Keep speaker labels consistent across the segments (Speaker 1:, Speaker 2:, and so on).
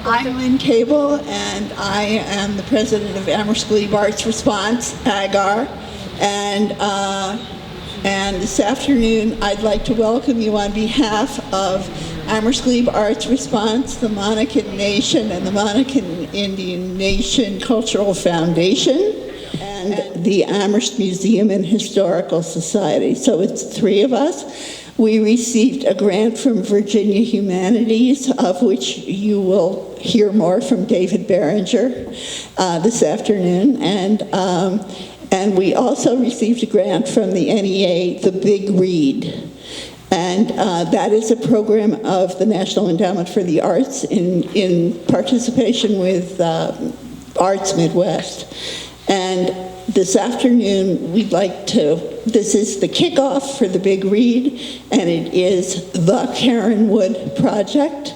Speaker 1: I'm Lynn Cable, and I am the president of Amherst Glebe Arts Response, AGAR, and this afternoon I'd like to welcome you on behalf of Amherst Glebe Arts Response, the Monacan Nation, and the Monacan Indian Nation Cultural Foundation, and the Amherst Museum and Historical Society. So it's three of us. We received a grant from Virginia Humanities, of which you will hear more from David Berenger this afternoon, and we also received a grant from the NEA, The Big Read. And that is a program of the National Endowment for the Arts in participation with Arts Midwest. And this afternoon, this is the kickoff for the Big Read, and it is the Karenne Wood project.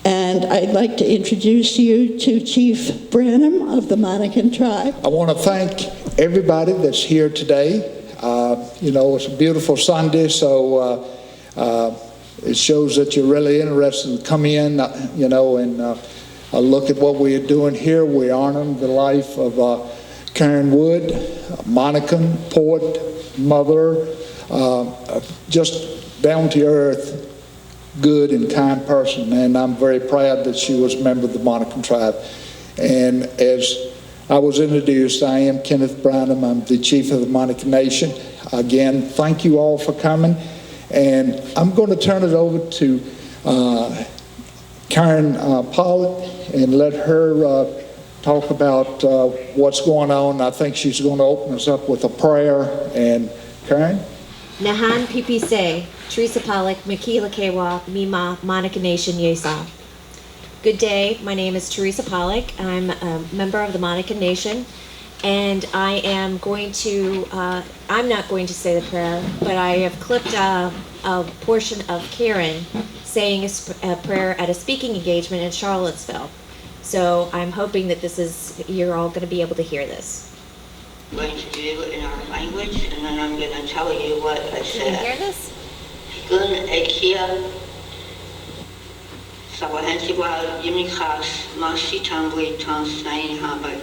Speaker 1: And I'd like to introduce you to Chief Branham of the Monacan tribe.
Speaker 2: I want to thank everybody that's here today. It's a beautiful Sunday, so it shows that you're really interested to come in, and look at what we are doing here. We're honoring the life of Karenne Wood, Monacan poet, mother, just down to earth, good and kind person, and I'm very proud that she was a member of the Monacan tribe. And as I was introduced, I am Kenneth Branham. I'm the chief of the Monacan Nation. Again, thank you all for coming, and I'm going to turn it over to Karen Pollock and let her talk about what's going on. I think she's going to open us up with a prayer. And Karen?
Speaker 3: Nahan Pipise, Teresa Pollock, Makila Kewa, Mima, Monacan Nation, Yesa. Good day, my name is Teresa Pollock. I'm a member of the Monacan Nation, and I am going to, I'm not going to say the prayer, but I have clipped a portion of Karenne saying a prayer at a speaking engagement in Charlottesville. So I'm hoping that you're all going to be able to hear this.
Speaker 4: I'm going to do it in our language, and then I'm going to tell you what I said.
Speaker 3: Can you hear this?
Speaker 4: Gun ekia sawahantiwa yimikas masi tambui tansnain habai.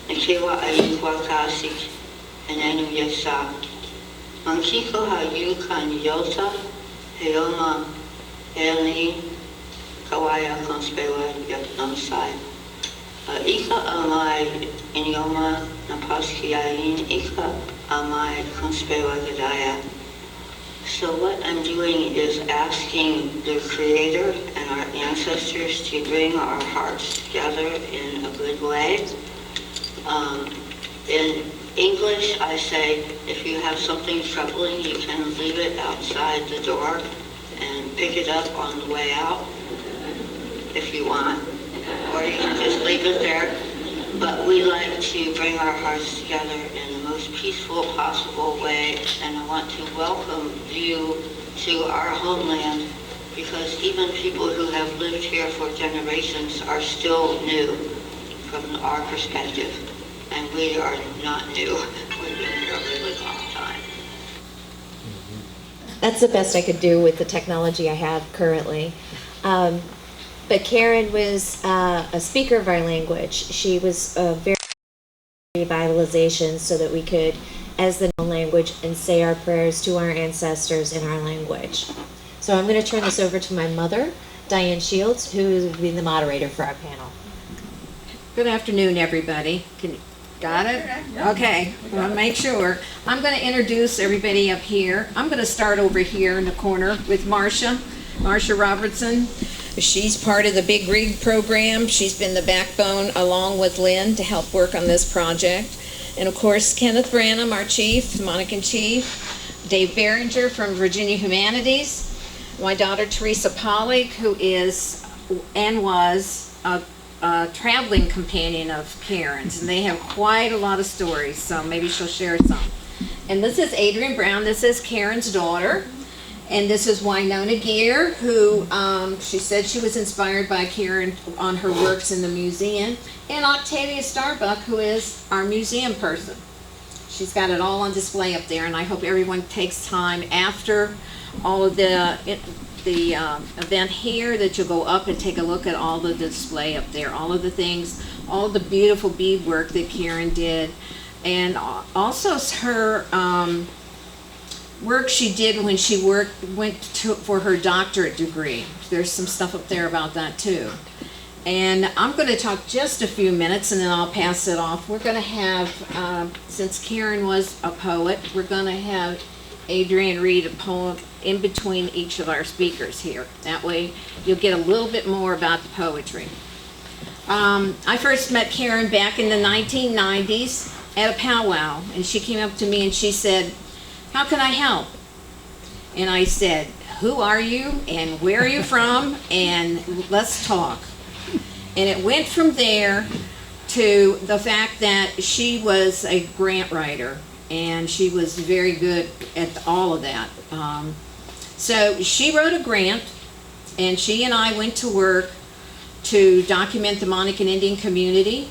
Speaker 4: Nekewa ayikwa kasik enenu yesa. Mankiko ha yukan yota heoma eli Kawaya Conspewa Yatnamsai. Ika amai inyoma napaskiain ika amai Conspewa Gadaya. So what I'm doing is asking the Creator and our ancestors to bring our hearts together in a good way. In English, I say, if you have something troubling, you can leave it outside the door and pick it up on the way out, if you want, or you can just leave it there. But we like to bring our hearts together in the most peaceful possible way, and I want to welcome you to our homeland, because even people who have lived here for generations are still new from our perspective, and we are not new. We've been here a really long time.
Speaker 3: That's the best I could do with the technology I have currently. But Karenne was a speaker of our language. She was very revitalization so that we could, as the language, and say our prayers to our ancestors in our language. So I'm going to turn this over to my mother, Diane Shields, who will be the moderator for our panel.
Speaker 5: Good afternoon, everybody. Got it? Okay, I want to make sure. I'm going to introduce everybody up here. I'm going to start over here in the corner with Marcia Robertson. She's part of the Big Read program. She's been the backbone, along with Lynn, to help work on this project. And of course, Kenneth Branham, our chief, Monacan chief. Dave Berenger from Virginia Humanities. My daughter, Teresa Pollock, who is and was a traveling companion of Karenne's. And they have quite a lot of stories, so maybe she'll share some. And this is Adrienne Brown. This is Karenne's daughter. And this is Winona Gear, who she said she was inspired by Karenne on her works in the museum. And Octavia Starbuck, who is our museum person. She's got it all on display up there, and I hope everyone takes time after all of the event here, that you'll go up and take a look at all the display up there, all of the things, all of the beautiful beadwork that Karenne did, and also her work she did when she for her doctorate degree. There's some stuff up there about that too. And I'm going to talk just a few minutes and then I'll pass it off. We're going to have, since Karenne was a poet, we're going to have Adrienne read a poem in between each of our speakers here. That way you'll get a little bit more about the poetry. I first met Karenne back in the 1990s at a powwow, and she came up to me and she said, "How can I help?" And I said, "Who are you and where are you from, and let's talk." And it went from there to the fact that she was a grant writer, and she was very good at all of that. So she wrote a grant, and she and I went to work to document the Monacan Indian community,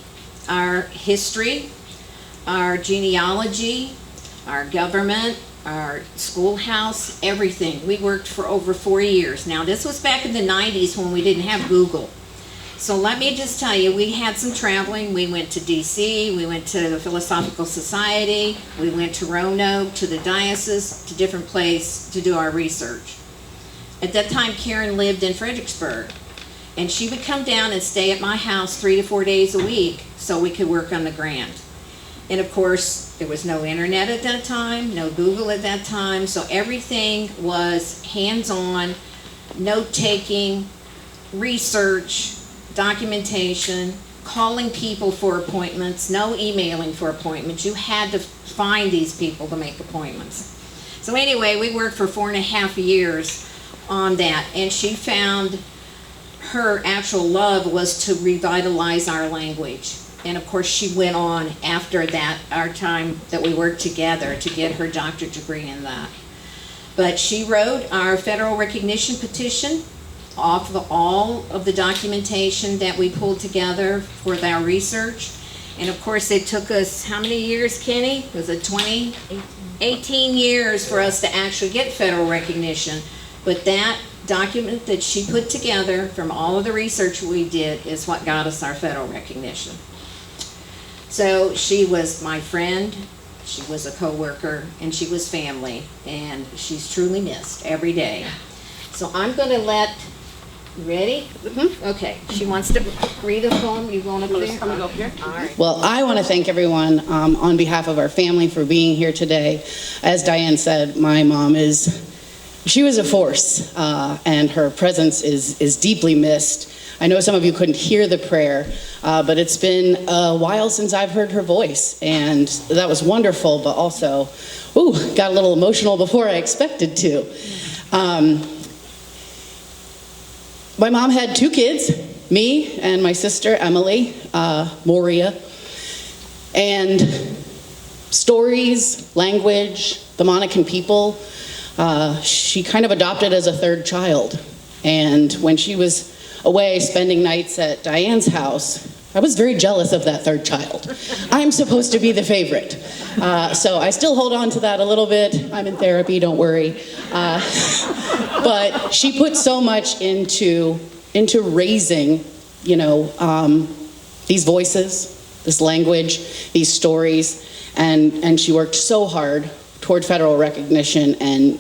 Speaker 5: our history, our genealogy, our government, our schoolhouse, everything. We worked for over 4 years. Now, this was back in the 90s when we didn't have Google. So let me just tell you, we had some traveling. We went to DC, we went to the Philosophical Society, we went to Roanoke, to the diocese, to different places to do our research. At that time, Karenne lived in Fredericksburg, and she would come down and stay at my house 3 to 4 days a week so we could work on the grant. And of course, there was no internet at that time, no Google at that time, so everything was hands-on, note-taking, research, documentation, calling people for appointments, no emailing for appointments. You had to find these people to make appointments. So anyway, we worked for 4.5 years on that, and she found her actual love was to revitalize our language. And of course, she went on after that, our time that we worked together, to get her doctorate degree in that. But she wrote our federal recognition petition off of all of the documentation that we pulled together for our research. And of course, it took us, how many years, Kenny? Was it 20? 18 years for us to actually get federal recognition. But that document that she put together from all of the research we did is what got us our federal recognition. So she was my friend, she was a co-worker, and she was family, and she's truly missed every day. So I'm going to let, you ready? Mm-hmm. Okay, she wants to read a poem. You going up there? I'm going to go up here. All right.
Speaker 6: Well, I want to thank everyone on behalf of our family for being here today. As Diane said, my mom she was a force, and her presence is deeply missed. I know some of you couldn't hear the prayer, but it's been a while since I've heard her voice, and that was wonderful, but also, got a little emotional before I expected to. My mom had 2 kids, me and my sister Emily, Moria, and stories, language, the Monacan people, she kind of adopted as a 3rd child. And when she was away spending nights at Diane's house, I was very jealous of that 3rd child. I'm supposed to be the favorite. So I still hold on to that a little bit. I'm in therapy, don't worry. But she put so much into raising, these voices, this language, these stories, and she worked so hard toward federal recognition. And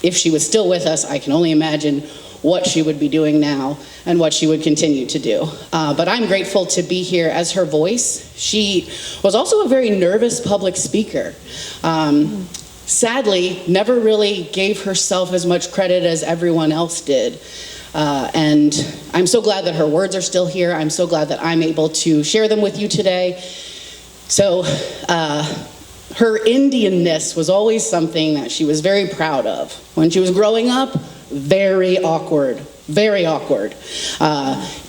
Speaker 6: if she was still with us, I can only imagine what she would be doing now and what she would continue to do. But I'm grateful to be here as her voice. She was also a very nervous public speaker. Sadly, never really gave herself as much credit as everyone else did. And I'm so glad that her words are still here. I'm so glad that I'm able to share them with you today. So her Indianness was always something that she was very proud of. When she was growing up, very awkward.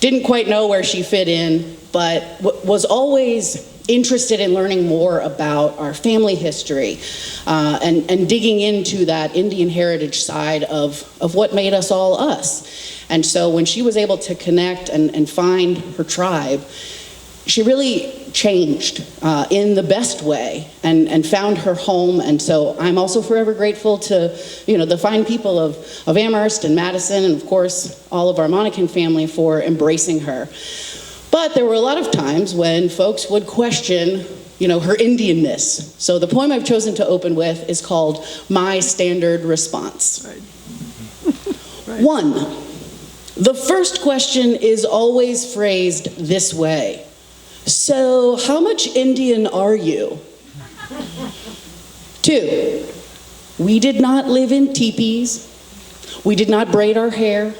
Speaker 6: Didn't quite know where she fit in, but was always interested in learning more about our family history and digging into that Indian heritage side of what made us all us. And so when she was able to connect and find her tribe, she really changed in the best way and found her home. And so I'm also forever grateful to, the fine people of Amherst and Madison, and of course, all of our Monacan family for embracing her. But there were a lot of times when folks would question, her Indianness. So the poem I've chosen to open with is called My Standard Response. Right. 1, the first question is always phrased this way. So, how much Indian are you? 2, we did not live in teepees. We did not braid our hair.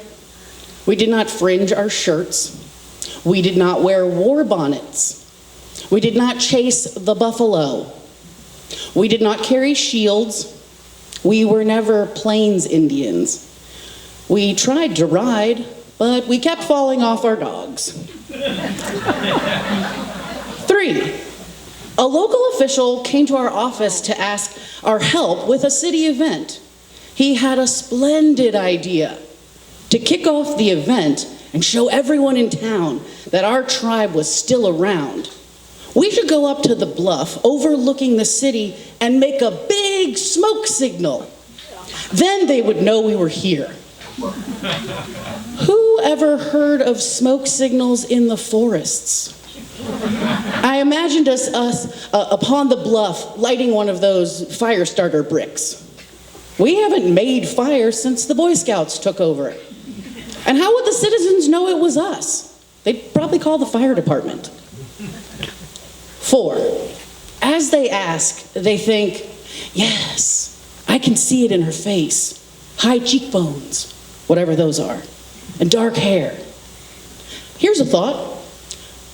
Speaker 6: We did not fringe our shirts. We did not wear war bonnets. We did not chase the buffalo. We did not carry shields. We were never Plains Indians. We tried to ride, but we kept falling off our dogs. 3, a local official came to our office to ask our help with a city event. He had a splendid idea to kick off the event and show everyone in town that our tribe was still around. We should go up to the bluff overlooking the city and make a big smoke signal. Then they would know we were here. Who ever heard of smoke signals in the forests? I imagined us upon the bluff lighting one of those fire starter bricks. We haven't made fire since the Boy Scouts took over. And how would the citizens know it was us? They'd probably call the fire department. 4, as they ask, they think, yes, I can see it in her face. High cheekbones, whatever those are, and dark hair. Here's a thought.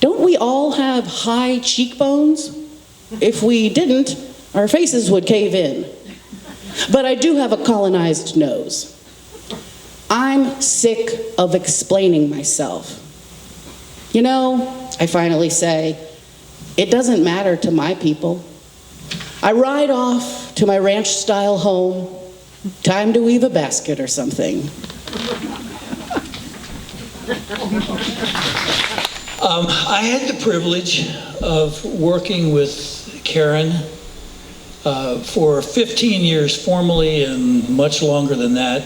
Speaker 6: Don't we all have high cheekbones? If we didn't, our faces would cave in. But I do have a colonized nose. I'm sick of explaining myself. I finally say, it doesn't matter to my people. I ride off to my ranch-style home. Time to weave a basket or something.
Speaker 7: I had the privilege of working with Karenne for 15 years formally, and much longer than that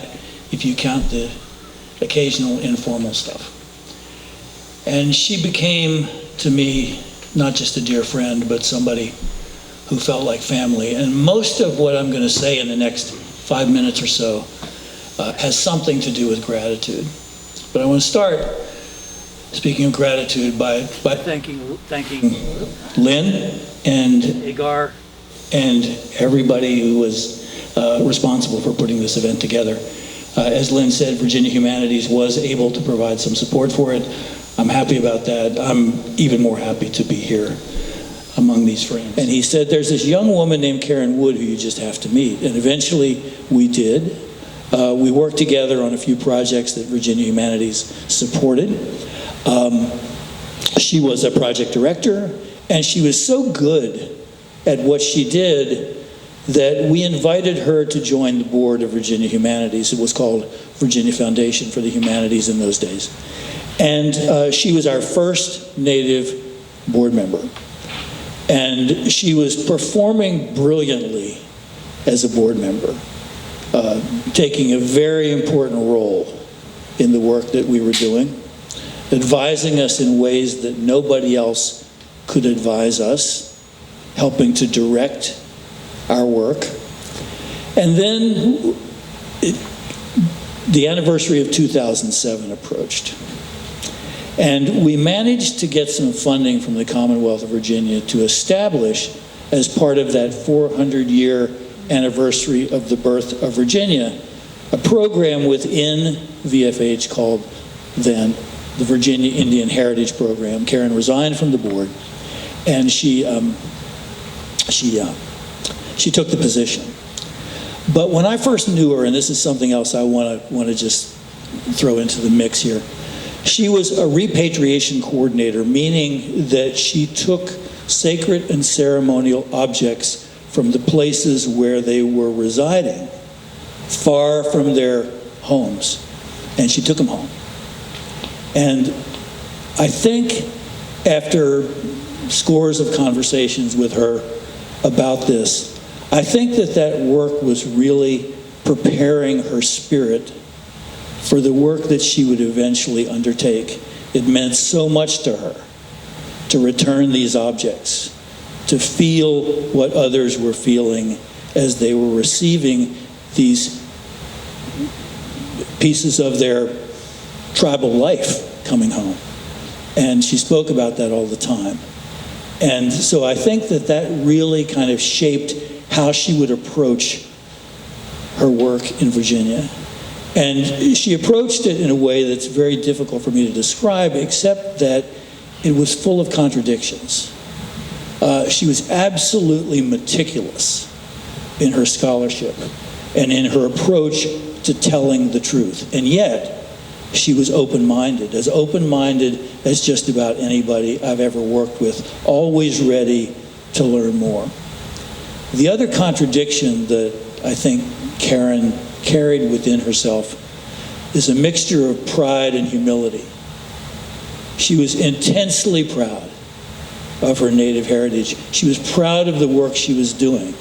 Speaker 7: if you count the occasional informal stuff. And she became, to me, not just a dear friend, but somebody who felt like family. And most of what I'm going to say in the next 5 minutes or so has something to do with gratitude. But I want to start, speaking of gratitude, by thanking Lynn and Agar and everybody who was responsible for putting this event together. As Lynn said, Virginia Humanities was able to provide some support for it. I'm happy about that. I'm even more happy to be here among these friends. And he said, there's this young woman named Karenne Wood who you just have to meet. And eventually we did. We worked together on a few projects that Virginia Humanities supported. She was a project director, and she was so good at what she did that we invited her to join the board of Virginia Humanities. It was called Virginia Foundation for the Humanities in those days. And she was our first Native board member. And she was performing brilliantly as a board member, taking a very important role in the work that we were doing, advising us in ways that nobody else could advise us, helping to direct our work. And then the anniversary of 2007 approached. And we managed to get some funding from the Commonwealth of Virginia to establish, as part of that 400-year anniversary of the birth of Virginia, a program within VFH called then the Virginia Indian Heritage Program. Karenne resigned from the board, and she took the position. But when I first knew her, and this is something else I want to just throw into the mix here, she was a repatriation coordinator, meaning that she took sacred and ceremonial objects from the places where they were residing, far from their homes, and she took them home. And I think after scores of conversations with her about this. I think that work was really preparing her spirit for the work that she would eventually undertake. It meant so much to her to return these objects, to feel what others were feeling as they were receiving these pieces of their tribal life coming home. And she spoke about that all the time. And so I think that really kind of shaped how she would approach her work in Virginia. And she approached it in a way that's very difficult for me to describe, except that it was full of contradictions. She was absolutely meticulous in her scholarship and in her approach to telling the truth. And yet, she was open-minded as just about anybody I've ever worked with, always ready to learn more. The other contradiction that I think Karenne carried within herself is a mixture of pride and humility. She was intensely proud of her native heritage. She was proud of the work she was doing.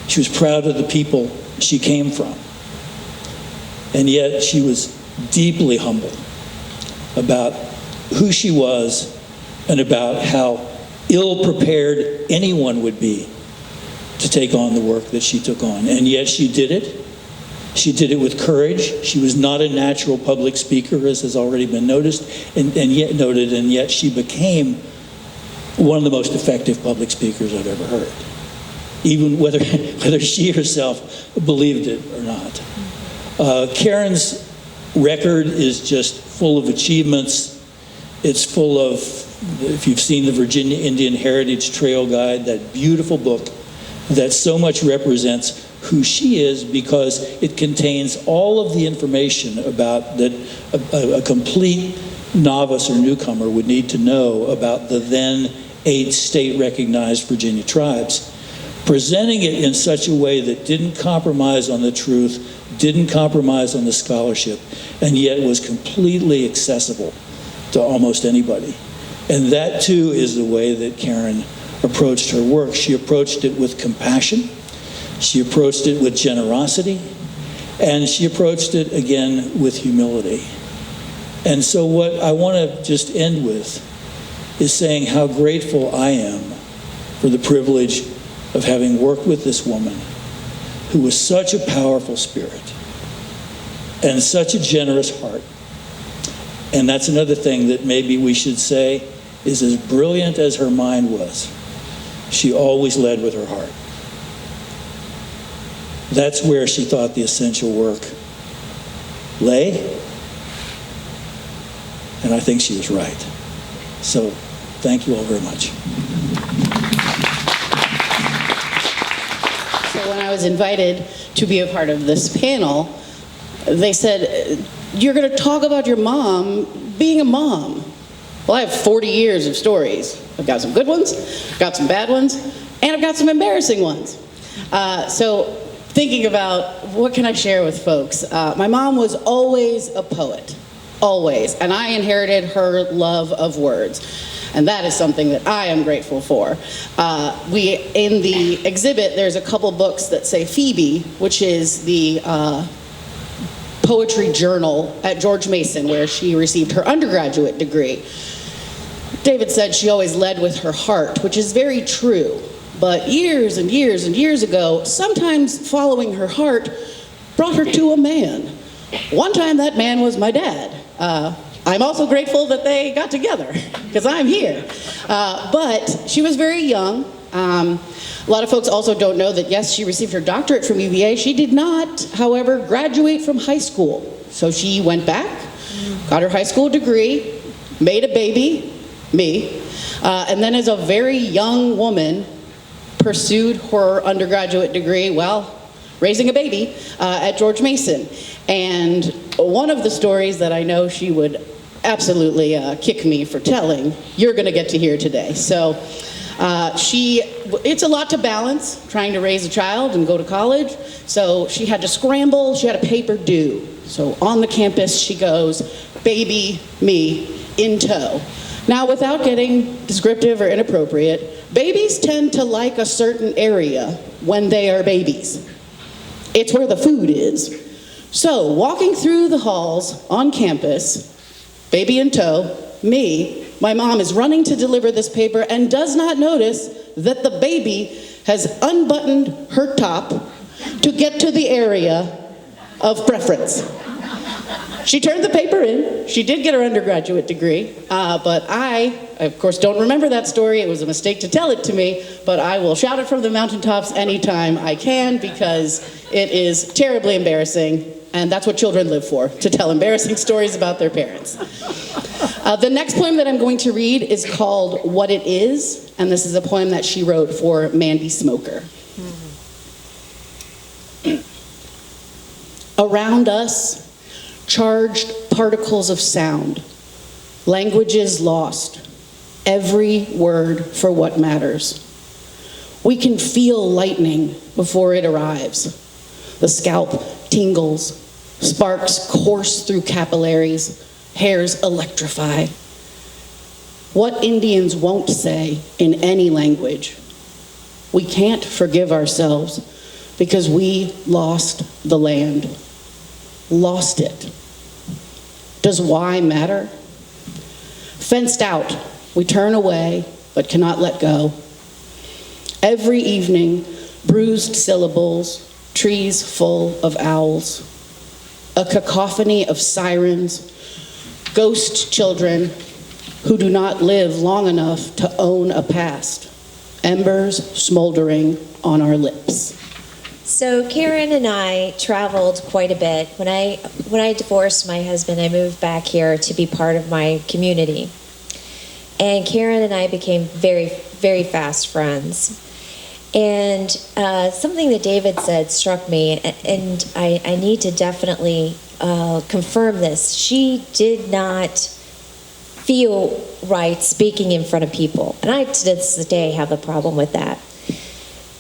Speaker 7: She was proud of the people she came from. And yet she was deeply humble about who she was and about how ill-prepared anyone would be to take on the work that she took on. And yet she did it. She did it with courage. She was not a natural public speaker, as has already been noticed, and yet she became one of the most effective public speakers I've ever heard, even whether she herself believed it or not. Karenne's record is just full of achievements. It's full of, if you've seen the Virginia Indian Heritage Trail Guide, that beautiful book that so much represents who she is, because it contains all of the information about that a complete novice or newcomer would need to know about the then 8 state-recognized Virginia tribes, presenting it in such a way that didn't compromise on the truth, didn't compromise on the scholarship, and yet was completely accessible to almost anybody. And that too is the way that Karenne approached her work. She approached it with compassion, she approached it with generosity, and she approached it again with humility. And so what I want to just end with is saying how grateful I am for the privilege of having worked with this woman who was such a powerful spirit and such a generous heart. And that's another thing that maybe we should say is, as brilliant as her mind was, she always led with her heart. That's where she thought the essential work lay, and I think she was right. So thank you all very much.
Speaker 6: So when I was invited to be a part of this panel, they said, you're going to talk about your mom being a mom. Well, I have 40 years of stories. I've got some good ones, I've got some bad ones, and I've got some embarrassing ones. So thinking about what can I share with folks, my mom was always a poet, always, and I inherited her love of words. And that is something that I am grateful for. In the exhibit, there's a couple books that say Phoebe, which is the poetry journal at George Mason, where she received her undergraduate degree. David said she always led with her heart, which is very true. But years and years and years ago, sometimes following her heart brought her to a man. One time that man was my dad. I'm also grateful that they got together, because I'm here. But she was very young. A lot of folks also don't know that, yes, she received her doctorate from UVA. She did not, however, graduate from high school. So she went back, got her high school degree, made a baby, me, and then as a very young woman, pursued her undergraduate degree while raising a baby at George Mason. And one of the stories that I know she would absolutely kick me for telling, you're going to get to hear today. So it's a lot to balance, trying to raise a child and go to college. So she had to scramble, she had a paper due. So on the campus she goes, baby, me, in tow. Now, without getting descriptive or inappropriate, babies tend to like a certain area when they are babies. It's where the food is. So, walking through the halls on campus, baby in tow, my mom is running to deliver this paper and does not notice that the baby has unbuttoned her top to get to the area of preference. She turned the paper in. She did get her undergraduate degree, but I, of course, don't remember that story. It was a mistake to tell it to me, but I will shout it from the mountaintops anytime I can because it is terribly embarrassing, and that's what children live for, to tell embarrassing stories about their parents. The next poem that I'm going to read is called What It Is, and this is a poem that she wrote for Mandy Smoker. Around us, charged particles of sound, languages lost, every word for what matters. We can feel lightning before it arrives. The scalp tingles, sparks course through capillaries, hairs electrify. What Indians won't say in any language. We can't forgive ourselves because we lost the land. Lost it. Does why matter? Fenced out, we turn away but cannot let go. Every evening, bruised syllables, trees full of owls, a cacophony of sirens, ghost children who do not live long enough to own a past, embers smoldering on our lips.
Speaker 3: So Karenne and I traveled quite a bit. When I divorced my husband, I moved back here to be part of my community. And Karenne and I became very, very fast friends. And something that David said struck me, and I need to definitely confirm this. She did not feel right speaking in front of people. And I, to this day, have a problem with that.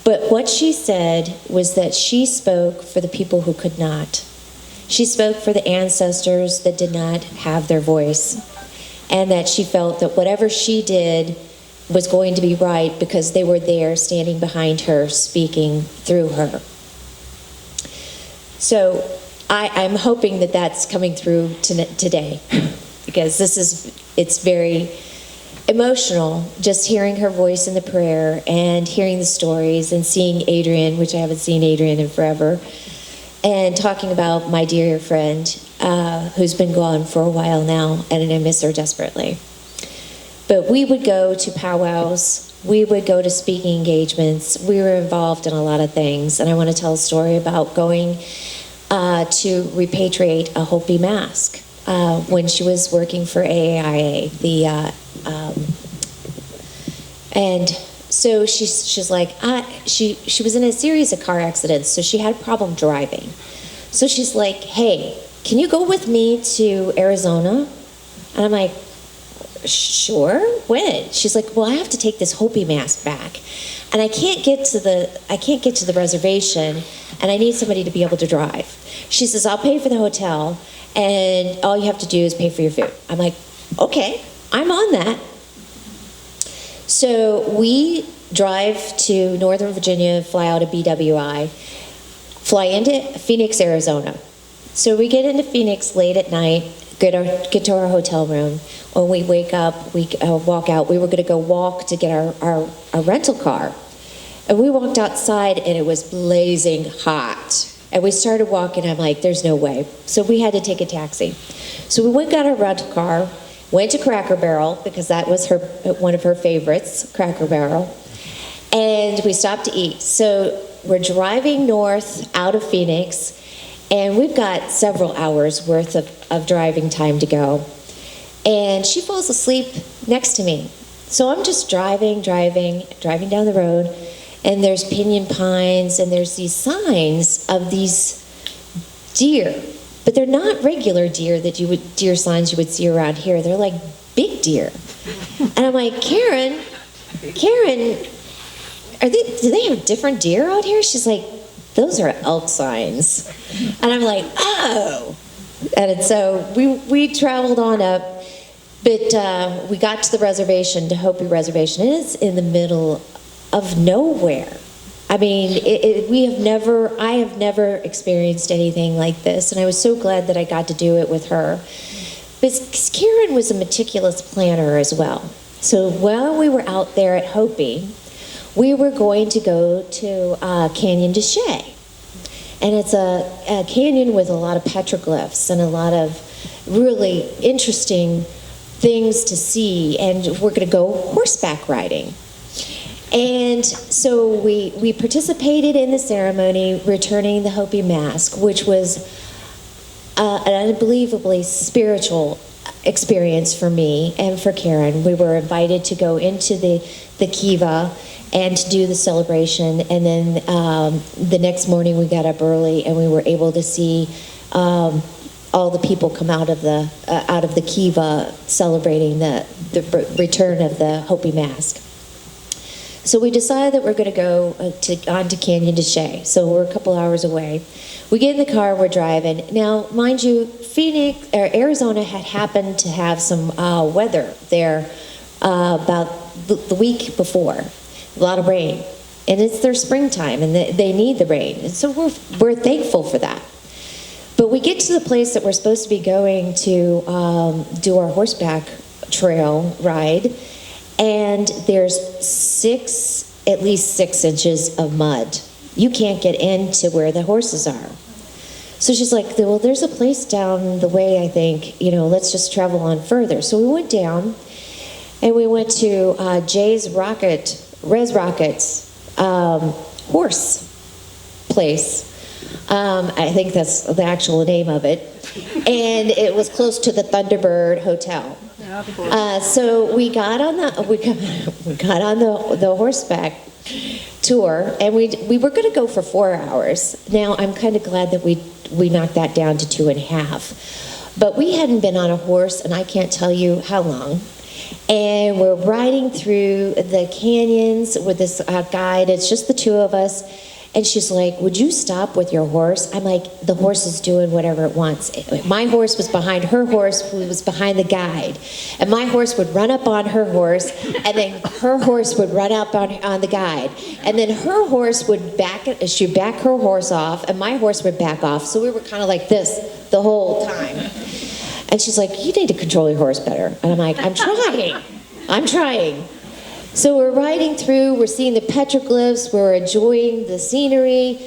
Speaker 3: But what she said was that she spoke for the people who could not. She spoke for the ancestors that did not have their voice. And that she felt that whatever she did was going to be right because they were there standing behind her, speaking through her. So I'm hoping that that's coming through today because it's very emotional just hearing her voice in the prayer and hearing the stories and seeing Adrian, which I haven't seen Adrian in forever, and talking about my dear friend who's been gone for a while now, and I miss her desperately. But we would go to powwows, we would go to speaking engagements, we were involved in a lot of things, and I want to tell a story about going to repatriate a Hopi mask when she was working for AAIA, and so she's like, she was in a series of car accidents, so she had a problem driving. So she's like, hey, can you go with me to Arizona? And I'm like, sure, when? She's like, well, I have to take this Hopi mask back, and I can't get to the reservation, and I need somebody to be able to drive. She says, I'll pay for the hotel, and all you have to do is pay for your food. I'm like, okay, I'm on that. So we drive to Northern Virginia, fly out of BWI, fly into Phoenix, Arizona. So we get into Phoenix late at night, get to our hotel room. When we wake up, we walk out. We were going to go walk to get our rental car. And we walked outside, and it was blazing hot. And we started walking. I'm like, there's no way. So we had to take a taxi. So we went, got our rental car, went to Cracker Barrel, because that was one of her favorites, Cracker Barrel. And we stopped to eat. So we're driving north out of Phoenix, and we've got several hours worth of driving time to go. And she falls asleep next to me. So I'm just driving down the road, and there's pinyon pines, and there's these signs of these deer. But they're not regular deer deer signs you would see around here. They're like big deer. And I'm like, Karenne, do they have different deer out here? She's like, those are elk signs. And I'm like, oh. And so we traveled on up, But we got to the reservation, to Hopi Reservation. It is in the middle of nowhere. I mean, I have never experienced anything like this, and I was so glad that I got to do it with her. But Karenne was a meticulous planner as well. So while we were out there at Hopi, we were going to go to Canyon de Chelly. And it's a canyon with a lot of petroglyphs and a lot of really interesting things to see, and we're going to go horseback riding. And so we participated in the ceremony returning the Hopi mask, which was an unbelievably spiritual experience for me and for Karenne. We were invited to go into the kiva and to do the celebration, and then the next morning we got up early and we were able to see all the people come out of the kiva celebrating the return of the Hopi mask. So we decided that we're going to go on to Canyon de Chelly. So we're a couple hours away. We get in the car, we're driving. Now, mind you, Arizona had happened to have some weather there about the week before. A lot of rain. And it's their springtime, and they need the rain. And so we're thankful for that. But we get to the place that we're supposed to be going to do our horseback trail ride, and there's at least 6 inches of mud. You can't get into where the horses are. So she's like, well, there's a place down the way, I think, let's just travel on further. So we went down, and we went to Jay's Res Rocket's horse place. I think that's the actual name of it. And it was close to the Thunderbird Hotel. So we got on the horseback tour, and we were going to go for 4 hours. Now I'm kind of glad that we knocked that down to 2.5. But we hadn't been on a horse, and I can't tell you how long. And we're riding through the canyons with this guide. It's just the two of us. And she's like, would you stop with your horse? I'm like, the horse is doing whatever it wants. My horse was behind her horse, who was behind the guide. And my horse would run up on her horse, and then her horse would run up on the guide. And then her horse would she'd back her horse off, and my horse would back off. So we were kind of like this the whole time. And she's like, you need to control your horse better. And I'm like, I'm trying. So we're riding through, we're seeing the petroglyphs, we're enjoying the scenery.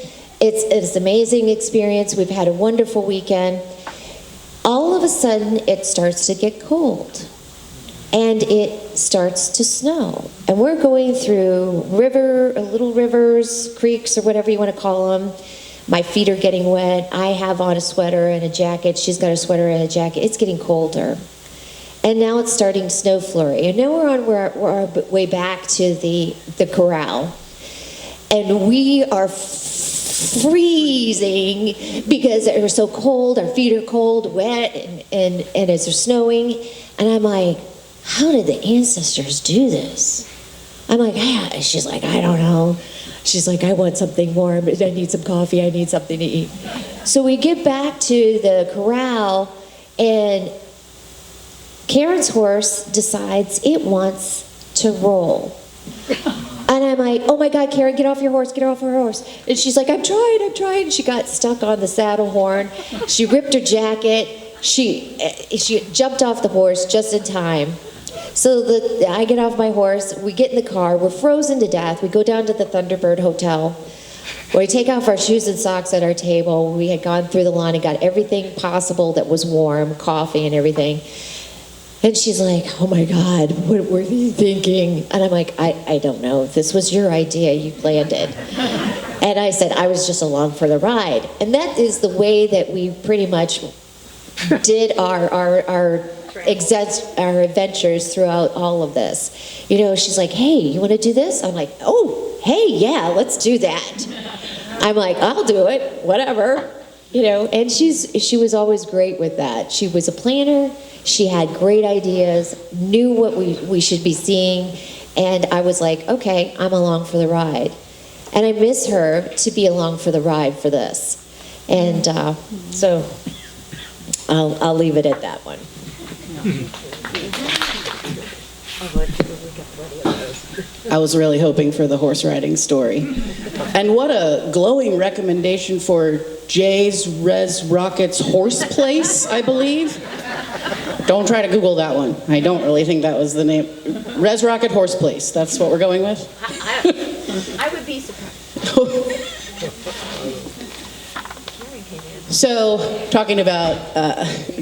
Speaker 3: It's an amazing experience. We've had a wonderful weekend. All of a sudden, it starts to get cold. And it starts to snow. And we're going through little rivers, creeks, or whatever you want to call them. My feet are getting wet. I have on a sweater and a jacket. She's got a sweater and a jacket. It's getting colder. And now it's starting to snow flurry. And now we're on our way back to the corral. And we are freezing because we're so cold. Our feet are cold, wet, and it's snowing. And I'm like, how did the ancestors do this? I'm like, yeah. She's like, I don't know. She's like, I want something warm. I need some coffee. I need something to eat. So we get back to the corral, and Karen's horse decides it wants to roll. And I'm like, oh my God, Karenne, get off your horse, get off her horse. And she's like, I'm trying. She got stuck on the saddle horn. She ripped her jacket. She jumped off the horse just in time. So I get off my horse, we get in the car, we're frozen to death. We go down to the Thunderbird Hotel, where we take off our shoes and socks at our table. We had gone through the line and got everything possible that was warm, coffee and everything. And she's like, oh my God, what were you thinking? And I'm like, I don't know. This was your idea, you planned it. And I said, I was just along for the ride. And that is the way that we pretty much did our adventures throughout all of this. She's like, hey, you want to do this? I'm like, oh, hey, yeah, let's do that. I'm like, I'll do it, whatever. And she was always great with that. She was a planner. She had great ideas, knew what we should be seeing, and I was like, okay, I'm along for the ride. And I miss her to be along for the ride for this. And so I'll leave it at that one.
Speaker 6: I was really hoping for the horse riding story. And what a glowing recommendation for Jay's Res Rockets Horse Place, I believe. Don't try to Google that one. I don't really think that was the name. Res Rocket Horse Place, that's what we're going with?
Speaker 3: I would be surprised.
Speaker 6: So, talking about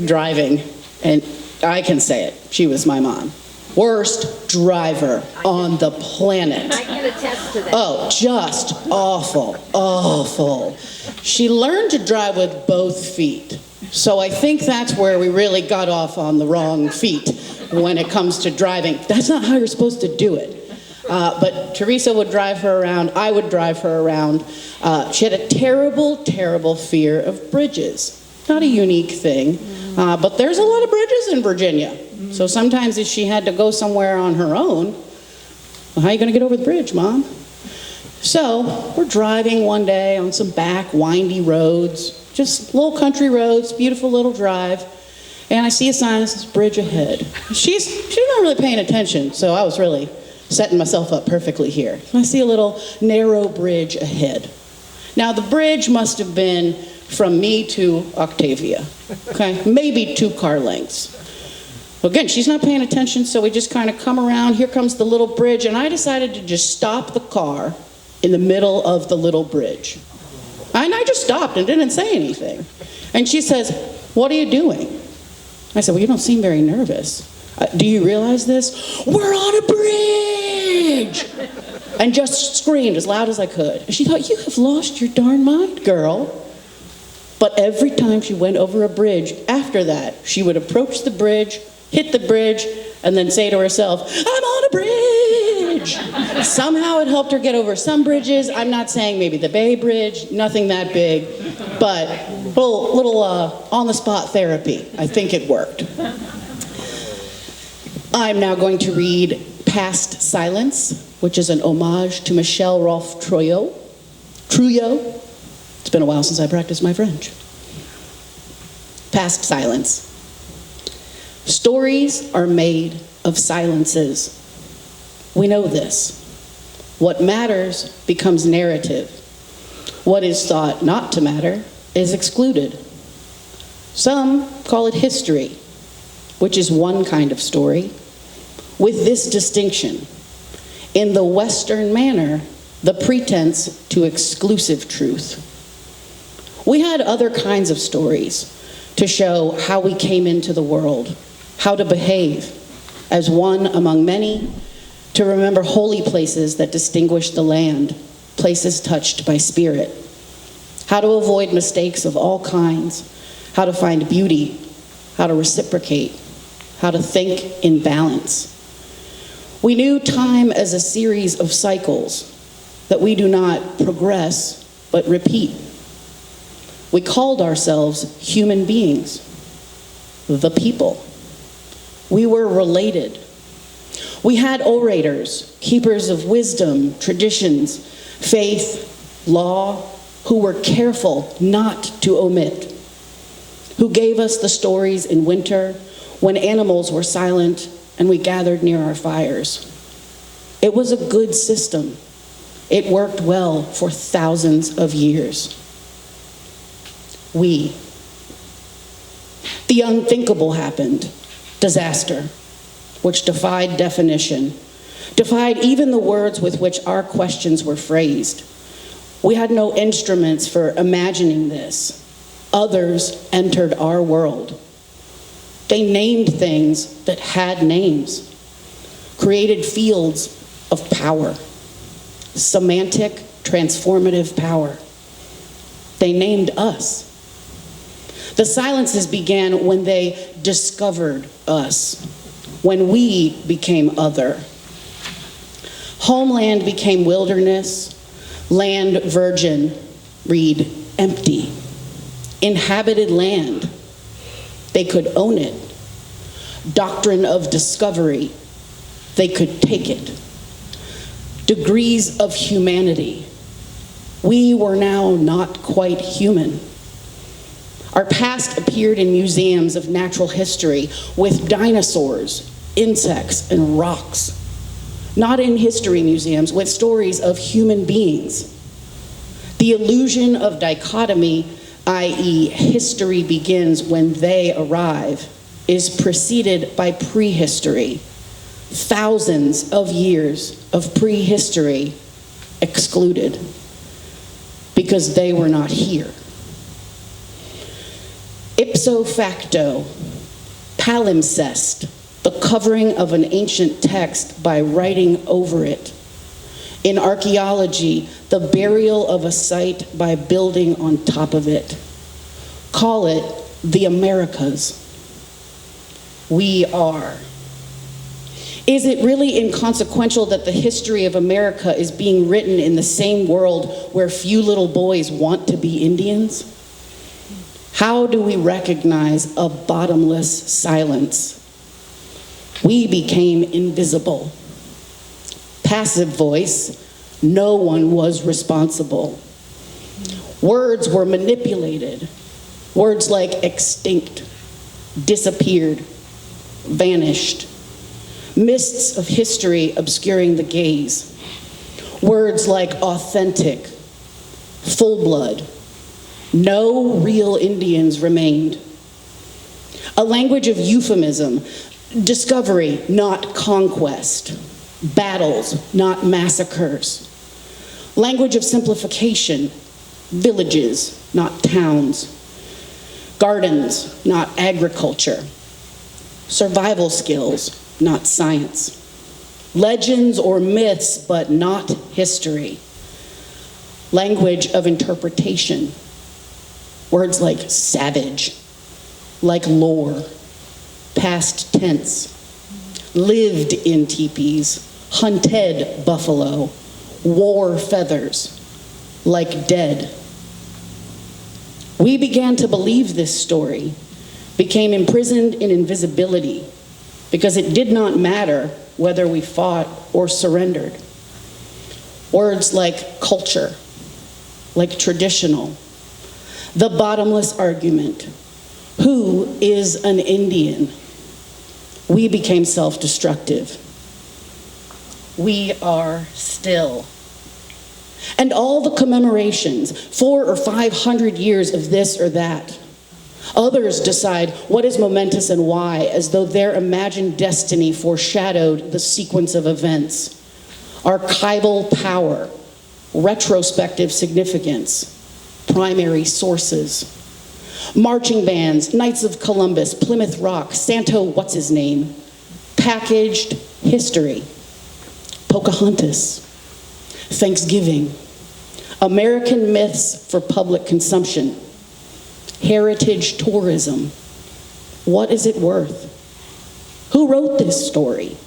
Speaker 6: driving, and I can say it, she was my mom. Worst driver on the planet.
Speaker 3: I can attest to that.
Speaker 6: Oh, just awful, awful. She learned to drive with both feet. So I think that's where we really got off on the wrong feet when it comes to driving. That's not how you're supposed to do it. But Teresa would drive her around. I would drive her around. She had a terrible, terrible fear of bridges. Not a unique thing, but there's a lot of bridges in Virginia. So sometimes if she had to go somewhere on her own, well, how are you going to get over the bridge, Mom? So we're driving one day on some back windy roads, just little country roads, beautiful little drive, and I see a sign that says bridge ahead. She's not really paying attention, so I was really setting myself up perfectly here. I see a little narrow bridge ahead. Now the bridge must have been from me to Octavia, okay? Maybe 2 car lengths. Again, she's not paying attention, so we just kind of come around. Here comes the little bridge, and I decided to just stop the car in the middle of the little bridge. And I just stopped and didn't say anything. And she says, "What are you doing?" I said, "Well, you don't seem very nervous. Do you realize this? We're on a bridge!" And just screamed as loud as I could. And she thought, "You have lost your darn mind, girl." But every time she went over a bridge after that, she would approach the bridge, hit the bridge, and then say to herself, "I'm on a bridge!" Somehow it helped her get over some bridges. I'm not saying maybe the Bay Bridge, nothing that big, but little on-the-spot therapy. I think it worked. I'm now going to read Past Silence, which is an homage to Michel Rolfe Trouillot. It's been a while since I practiced my French. Past Silence. Stories are made of silences. We know this. What matters becomes narrative. What is thought not to matter is excluded. Some call it history, which is one kind of story, with this distinction. In the Western manner, the pretense to exclusive truth. We had other kinds of stories to show how we came into the world, how to behave as one among many, to remember holy places that distinguish the land, places touched by spirit, how to avoid mistakes of all kinds, how to find beauty, how to reciprocate, how to think in balance. We knew time as a series of cycles, that we do not progress, but repeat. We called ourselves human beings, the people. We were related. We had orators, keepers of wisdom, traditions, faith, law, who were careful not to omit, who gave us the stories in winter when animals were silent and we gathered near our fires. It was a good system. It worked well for thousands of years. The unthinkable happened. Disaster, which defied definition, defied even the words with which our questions were phrased. We had no instruments for imagining this. Others entered our world. They named things that had names, created fields of power, semantic, transformative power. They named us. The silences began when they discovered us, when we became other. Homeland became wilderness, land virgin, read empty. Inhabited land, they could own it. Doctrine of discovery, they could take it. Degrees of humanity, we were now not quite human. Our past appeared in museums of natural history with dinosaurs insects, and rocks. Not in history museums with stories of human beings. The illusion of dichotomy, i.e., history begins when they arrive, is preceded by prehistory. Thousands of years of prehistory excluded because they were not here. Ipso facto, palimpsest, the covering of an ancient text by writing over it. In archaeology, the burial of a site by building on top of it. Call it the Americas. We are. Is it really inconsequential that the history of America is being written in the same world where few little boys want to be Indians? How do we recognize a bottomless silence? We became invisible. Passive voice, no one was responsible. Words were manipulated. Words like extinct, disappeared, vanished. Mists of history obscuring the gaze. Words like authentic, full blood. No real Indians remained. A language of euphemism, discovery, not conquest. Battles, not massacres. Language of simplification, villages, not towns. Gardens, not agriculture. Survival skills, not science. Legends or myths, but not history. Language of interpretation. Words like savage, like lore, past tense, lived in teepees, hunted buffalo, wore feathers, like dead. We began to believe this story, became imprisoned in invisibility, because it did not matter whether we fought or surrendered. Words like culture, like traditional, the bottomless argument, who is an Indian? We became self-destructive. We are still. And all the commemorations, 400 or 500 years of this or that. Others decide what is momentous and why, as though their imagined destiny foreshadowed the sequence of events. Archival power, retrospective significance, primary sources. Marching bands, Knights of Columbus, Plymouth Rock, Santo what's-his-name, packaged history, Pocahontas, Thanksgiving, American myths for public consumption, heritage tourism. What is it worth? Who wrote this story?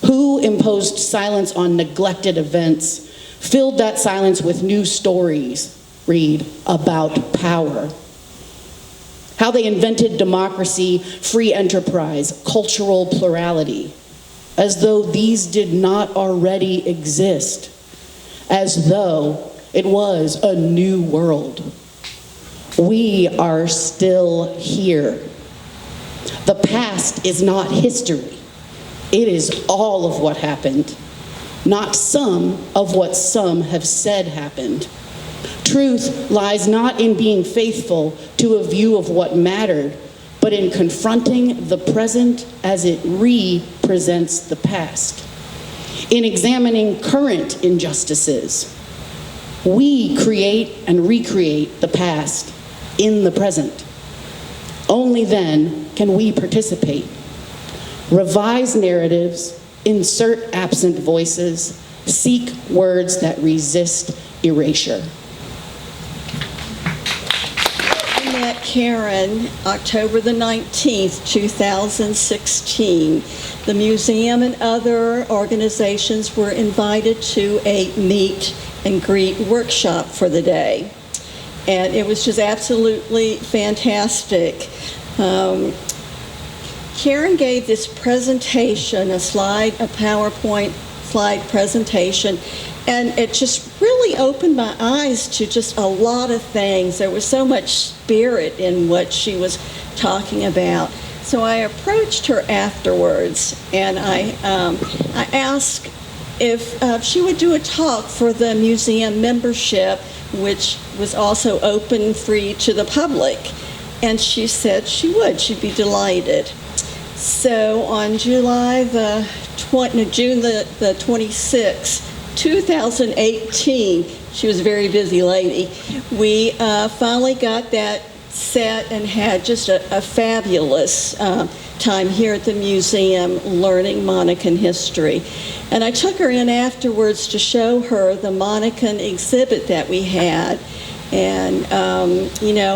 Speaker 6: Who imposed silence on neglected events, filled that silence with new stories, read, about power? How they invented democracy, free enterprise, cultural plurality, as though these did not already exist, as though it was a new world. We are still here. The past is not history. It is all of what happened, not some of what some have said happened. Truth lies not in being faithful to a view of what mattered, but in confronting the present as it represents the past. In examining current injustices, we create and recreate the past in the present. Only then can we participate. Revise narratives, insert absent voices, seek words that resist erasure.
Speaker 8: I met Karenne October the 19th, 2016. The museum and other organizations were invited to a meet and greet workshop for the day. And it was just absolutely fantastic. Karenne gave this presentation, a PowerPoint slide presentation, and it just really opened my eyes to just a lot of things. There was so much spirit in what she was talking about. So I approached her afterwards, and I asked if she would do a talk for the museum membership, which was also open free to the public. And she said she would. She'd be delighted. So on June the 26th, 2018, she was a very busy lady, we finally got that set and had just a fabulous time here at the museum learning Monacan history. And I took her in afterwards to show her the Monacan exhibit that we had. And,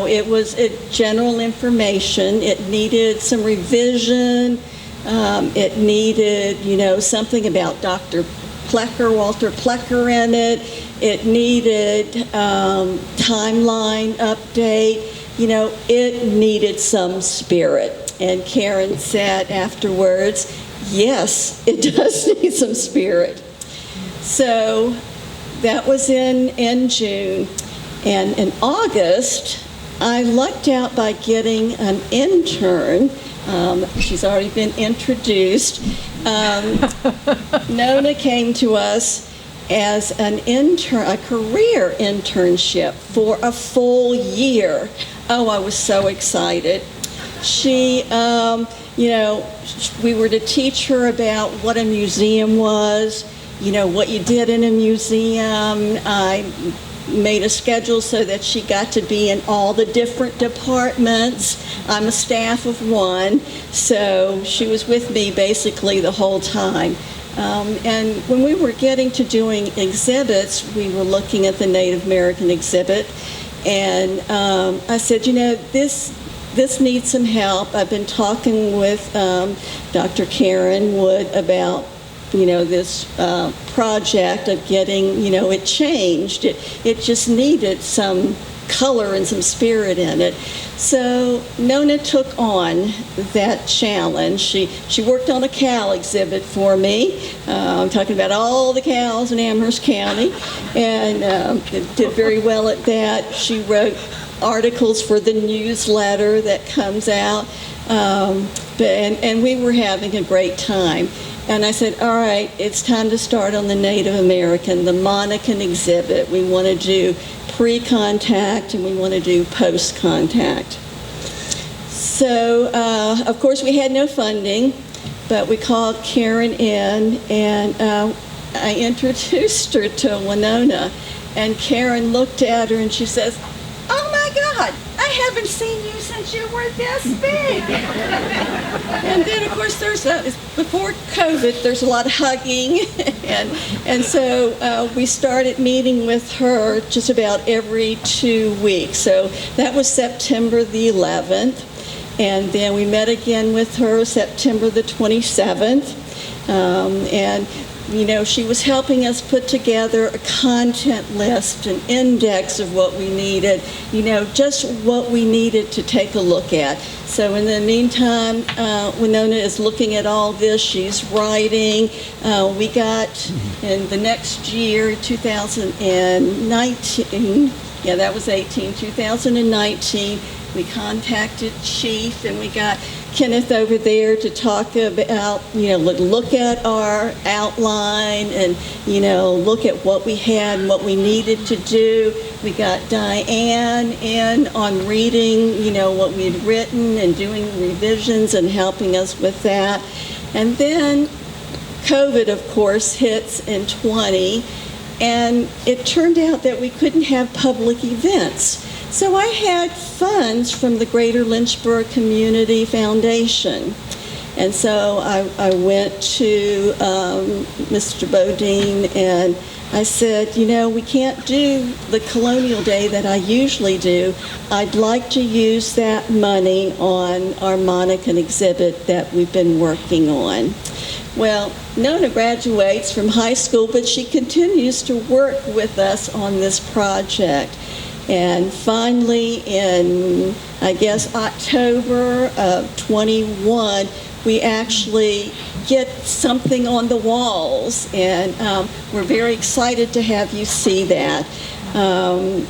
Speaker 8: it was general information. It needed some revision. It needed, something about Dr. Walter Plecker in it. It needed timeline update. It needed some spirit. And Karenne said afterwards, yes, it does need some spirit. So that was in June. And in August, I lucked out by getting an intern. She's already been introduced. Nona came to us as an intern, a career internship for a full year. Oh, I was so excited. She, we were to teach her about what a museum was, what you did in a museum. I made a schedule so that she got to be in all the different departments. I'm a staff of one, so she was with me basically the whole time. And when we were getting to doing exhibits, we were looking at the Native American exhibit, and I said, this needs some help. I've been talking with Dr. Karenne Wood about this project of getting, it changed. It just needed some color and some spirit in it. So Nona took on that challenge. She worked on a cow exhibit for me. I'm talking about all the cows in Amherst County, and did very well at that. She wrote articles for the newsletter that comes out, and we were having a great time. And I said, all right, it's time to start on the Native American, the Monacan exhibit. We want to do pre-contact and we want to do post-contact. So, of course, we had no funding, but we called Karenne in, and I introduced her to Winona. And Karenne looked at her and she says, oh my God, I haven't seen you since you were this big. And then, of course, before COVID, there's a lot of hugging. and so we started meeting with her just about every 2 weeks. So that was September the 11th. And then we met again with her September the 27th. And she was helping us put together a content list, an index of what we needed, just what we needed to take a look at. So in the meantime, Winona is looking at all this. She's writing. We got, in the next year, 2019, that was 2019, we contacted Chief, and we got Kenneth over there to talk about, look at our outline and, look at what we had and what we needed to do. We got Diane in on reading, what we'd written and doing revisions and helping us with that. And then COVID, of course, hits in 20, and it turned out that we couldn't have public events. So I had funds from the Greater Lynchburg Community Foundation. And so I went to Mr. Bodine and I said, we can't do the Colonial Day that I usually do. I'd like to use that money on our Monacan exhibit that we've been working on. Well, Nona graduates from high school, but she continues to work with us on this project. And finally, in, October of 21, we actually get something on the walls. And we're very excited to have you see that. And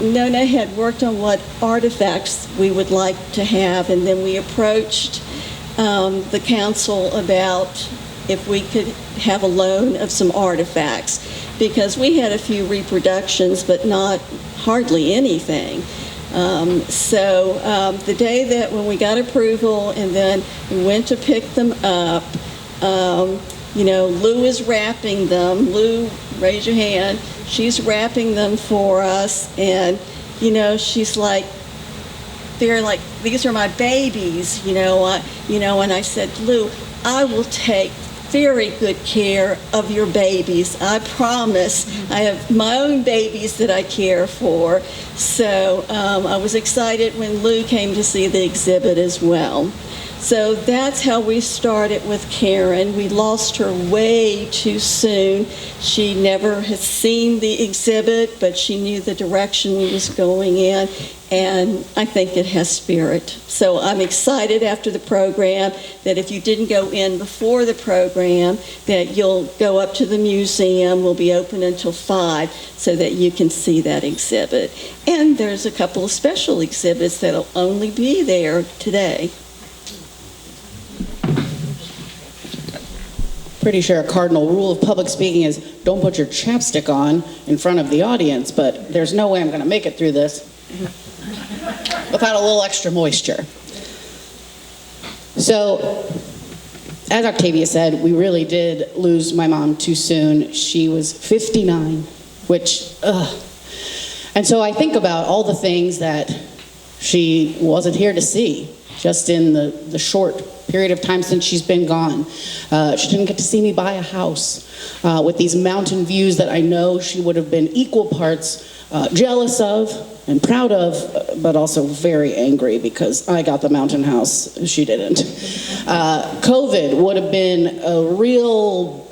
Speaker 8: Nona had worked on what artifacts we would like to have, and then we approached the council about if we could have a loan of some artifacts, because we had a few reproductions, but not hardly anything. So the day that when we got approval and then we went to pick them up, Lou is wrapping them. Lou, raise your hand. She's wrapping them for us, and she's like, they're like, these are my babies, and I said, Lou, I will take very good care of your babies. I promise. I have my own babies that I care for. So I was excited when Lou came to see the exhibit as well. So that's how we started with Karenne. We lost her way too soon. She never has seen the exhibit, but she knew the direction we was going in, and I think it has spirit. So I'm excited after the program that if you didn't go in before the program, that you'll go up to the museum. We'll be open until 5 so that you can see that exhibit. And there's a couple of special exhibits that'll only be there today.
Speaker 6: Pretty sure a cardinal rule of public speaking is don't put your chapstick on in front of the audience, but there's no way I'm going to make it through this without a little extra moisture. So, as Octavia said, we really did lose my mom too soon. She was 59, which, And so I think about all the things that she wasn't here to see, just in the short period of time since she's been gone. She didn't get to see me buy a house with these mountain views that I know she would have been equal parts jealous of and proud of, but also very angry because I got the mountain house, she didn't. COVID would have been a real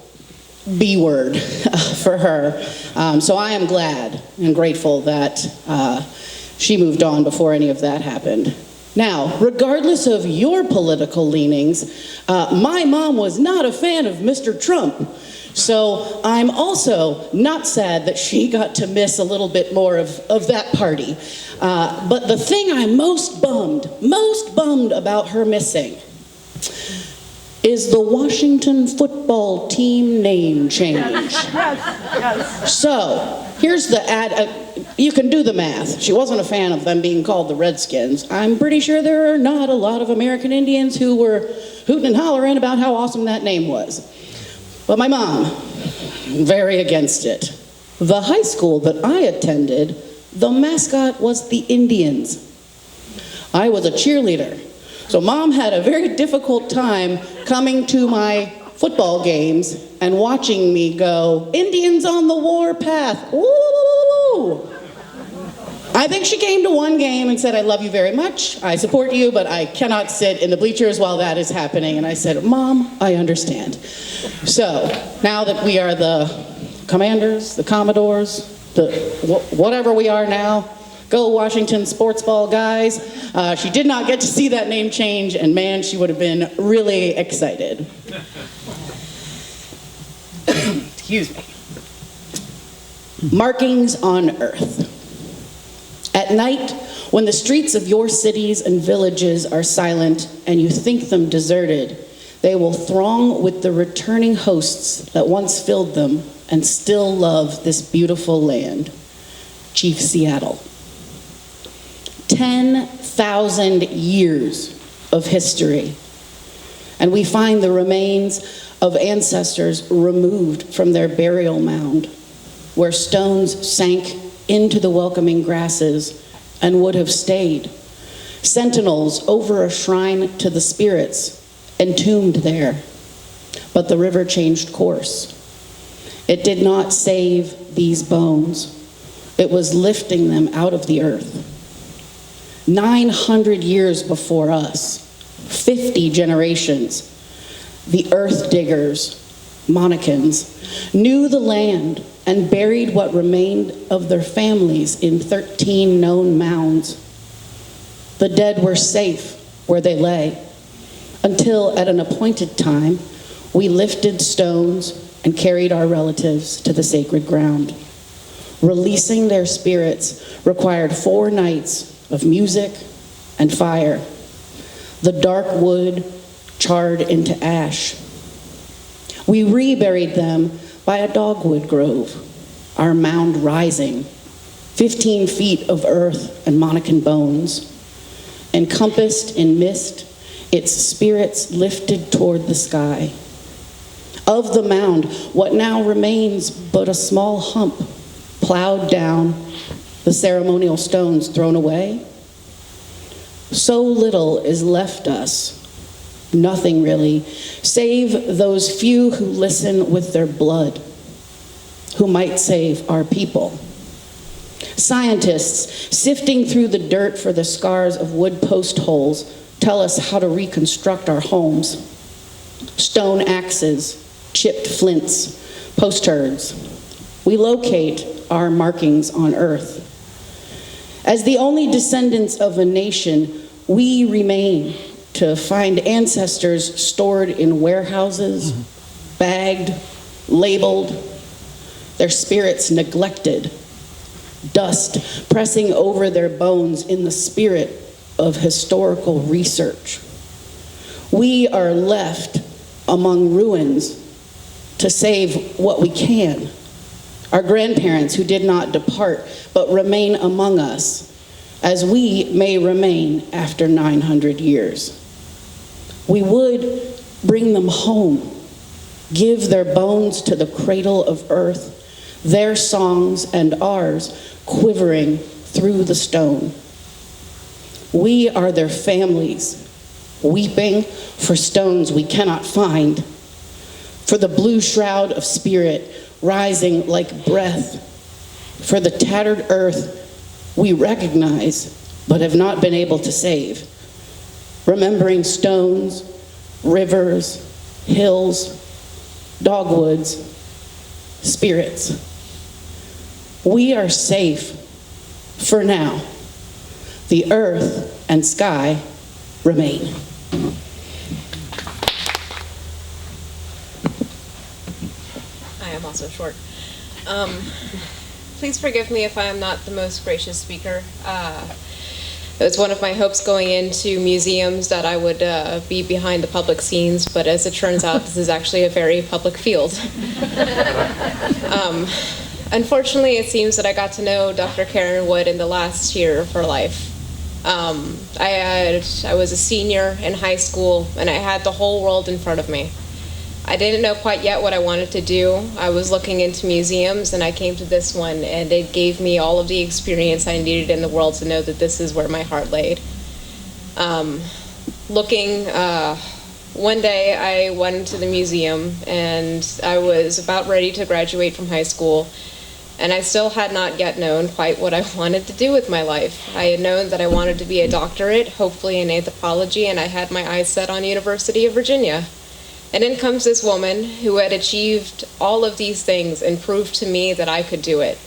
Speaker 6: B word for her. So I am glad and grateful that she moved on before any of that happened. Now, regardless of your political leanings, my mom was not a fan of Mr. Trump. So I'm also not sad that she got to miss a little bit more of that party. But the thing I'm most bummed about her missing is the Washington football team name change. Yes. So here's the ad. You can do the math. She wasn't a fan of them being called the Redskins. I'm pretty sure there are not a lot of American Indians who were hooting and hollering about how awesome that name was. But my mom, very against it. The high school that I attended, the mascot was the Indians. I was a cheerleader. So Mom had a very difficult time coming to my football games and watching me go, Indians on the war path, woo! I think she came to one game and said, I love you very much, I support you, but I cannot sit in the bleachers while that is happening. And I said, Mom, I understand. So now that we are the Commanders, the Commodores, whatever we are now, go Washington sports ball guys. She did not get to see that name change, and man, she would have been really excited. Excuse me. Markings on Earth. At night, when the streets of your cities and villages are silent and you think them deserted, they will throng with the returning hosts that once filled them and still love this beautiful land. Chief Seattle. 10,000 years of history. And we find the remains of ancestors removed from their burial mound, where stones sank into the welcoming grasses and would have stayed. Sentinels over a shrine to the spirits entombed there. But the river changed course. It did not save these bones. It was lifting them out of the earth. 900 years before us, 50 generations, the earth diggers, Monacans, knew the land and buried what remained of their families in 13 known mounds. The dead were safe where they lay, until at an appointed time, we lifted stones and carried our relatives to the sacred ground. Releasing their spirits required 4 nights of music and fire. The dark wood charred into ash. We reburied them by a dogwood grove, our mound rising, 15 feet of earth and Monacan bones. Encompassed in mist, its spirits lifted toward the sky. Of the mound, what now remains but a small hump, plowed down, the ceremonial stones thrown away? So little is left us, nothing really, save those few who listen with their blood, who might save our people. Scientists, sifting through the dirt for the scars of wood post holes, tell us how to reconstruct our homes. Stone axes, chipped flints, potsherds. We locate our markings on earth. As the only descendants of a nation, we remain to find ancestors stored in warehouses, bagged, labeled, their spirits neglected, dust pressing over their bones in the spirit of historical research. We are left among ruins to save what we can. Our grandparents who did not depart but remain among us, as we may remain after 900 years. We would bring them home, give their bones to the cradle of earth, their songs and ours quivering through the stone. We are their families, weeping for stones we cannot find, for the blue shroud of spirit rising like breath, for the tattered earth we recognize but have not been able to save, remembering stones, rivers, hills, dogwoods, spirits. We are safe for now. The earth and sky remain.
Speaker 9: I am also short. Please forgive me if I am not the most gracious speaker. It was one of my hopes going into museums that I would be behind the public scenes, but as it turns out, this is actually a very public field. Unfortunately, it seems that I got to know Dr. Karenne Wood in the last year of her life. I was a senior in high school, and I had the whole world in front of me. I didn't know quite yet what I wanted to do. I was looking into museums, and I came to this one, and it gave me all of the experience I needed in the world to know that this is where my heart laid. One day I went into the museum, and I was about ready to graduate from high school, and I still had not yet known quite what I wanted to do with my life. I had known that I wanted to be a doctorate, hopefully in anthropology, and I had my eyes set on University of Virginia. And in comes this woman who had achieved all of these things and proved to me that I could do it.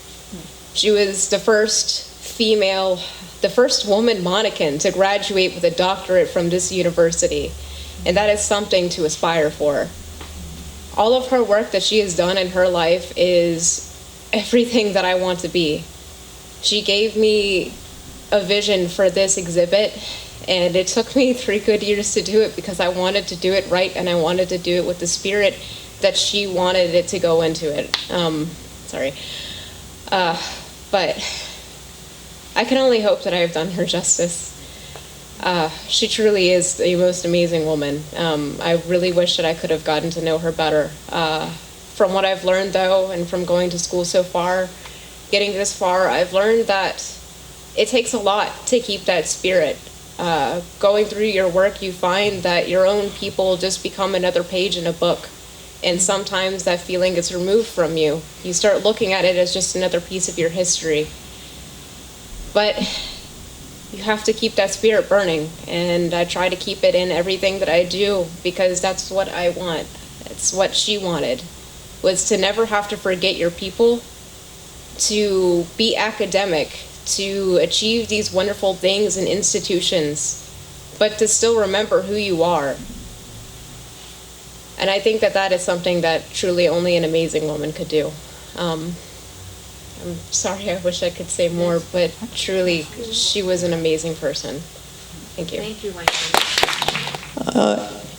Speaker 9: She was the first woman Monacan to graduate with a doctorate from this university, and that is something to aspire for. All of her work that she has done in her life is everything that I want to be. She gave me a vision for this exhibit, and it took me 3 good years to do it because I wanted to do it right, and I wanted to do it with the spirit that she wanted it to go into it. But I can only hope that I have done her justice. She truly is the most amazing woman. I really wish that I could have gotten to know her better. From what I've learned, though, and from going to school so far, getting this far, I've learned that it takes a lot to keep that spirit. Going through your work, you find that your own people just become another page in a book, and sometimes that feeling gets removed from you. You start looking at it as just another piece of your history. But you have to keep that spirit burning, and I try to keep it in everything that I do because that's what I want. It's what she wanted, was to never have to forget your people, to be academic, to achieve these wonderful things in institutions, but to still remember who you are. And I think that that is something that truly only an amazing woman could do. I'm sorry, I wish I could say more, but truly, she was an amazing person. Thank you.
Speaker 5: Thank you, Wayne.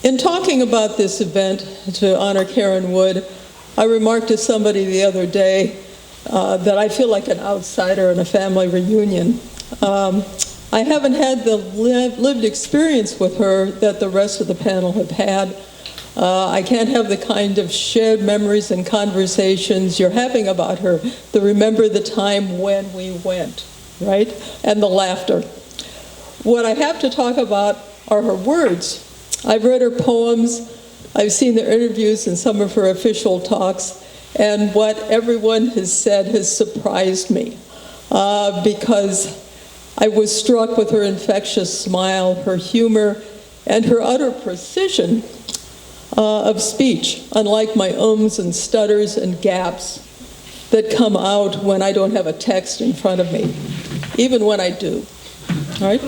Speaker 10: In talking about this event to honor Karenne Wood, I remarked to somebody the other day that I feel like an outsider in a family reunion. I haven't had the lived experience with her that the rest of the panel have had. I can't have the kind of shared memories and conversations you're having about her, to remember the time when we went, right? And the laughter. What I have to talk about are her words. I've read her poems, I've seen the interviews and some of her official talks, and what everyone has said has surprised me because I was struck with her infectious smile, her humor, and her utter precision of speech, unlike my ums and stutters and gaps that come out when I don't have a text in front of me, even when I do. All right?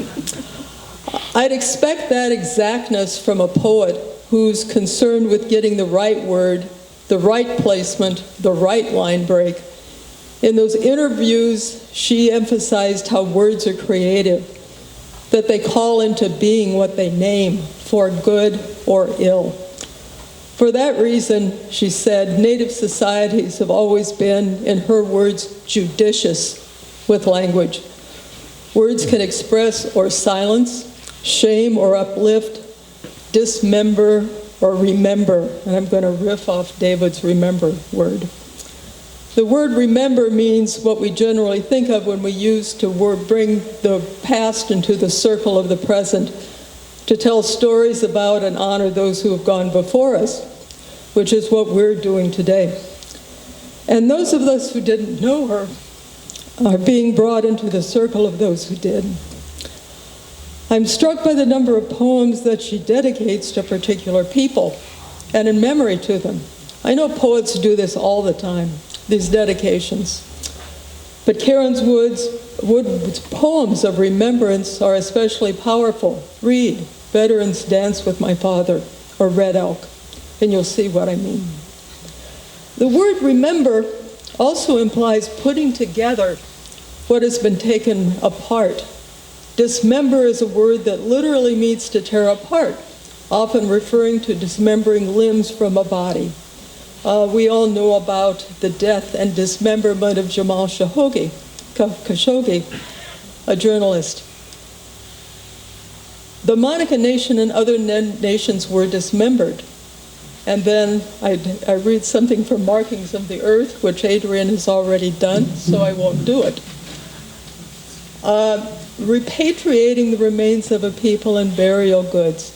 Speaker 10: I'd expect that exactness from a poet who's concerned with getting the right word, the right placement, the right line break. In those interviews, she emphasized how words are creative, that they call into being what they name, for good or ill. For that reason, she said, Native societies have always been, in her words, judicious with language. Words can express or silence, shame or uplift, dismember or remember. And I'm going to riff off David's remember word. The word remember means what we generally think of when we use to bring the past into the circle of the present, to tell stories about and honor those who have gone before us, which is what we're doing today. And those of us who didn't know her are being brought into the circle of those who did. I'm struck by the number of poems that she dedicates to particular people and in memory to them. I know poets do this all the time, these dedications. But Karenne Wood's poems of remembrance are especially powerful. Read Veterans Dance with My Father or Red Elk, and you'll see what I mean. The word remember also implies putting together what has been taken apart. Dismember is a word that literally means to tear apart, often referring to dismembering limbs from a body. We all know about the death and dismemberment of Jamal Khashoggi, a journalist. The Monacan Nation and other nations were dismembered. And then I read something from Markings of the Earth, which Adrian has already done, so I won't do it. Repatriating the remains of a people and burial goods.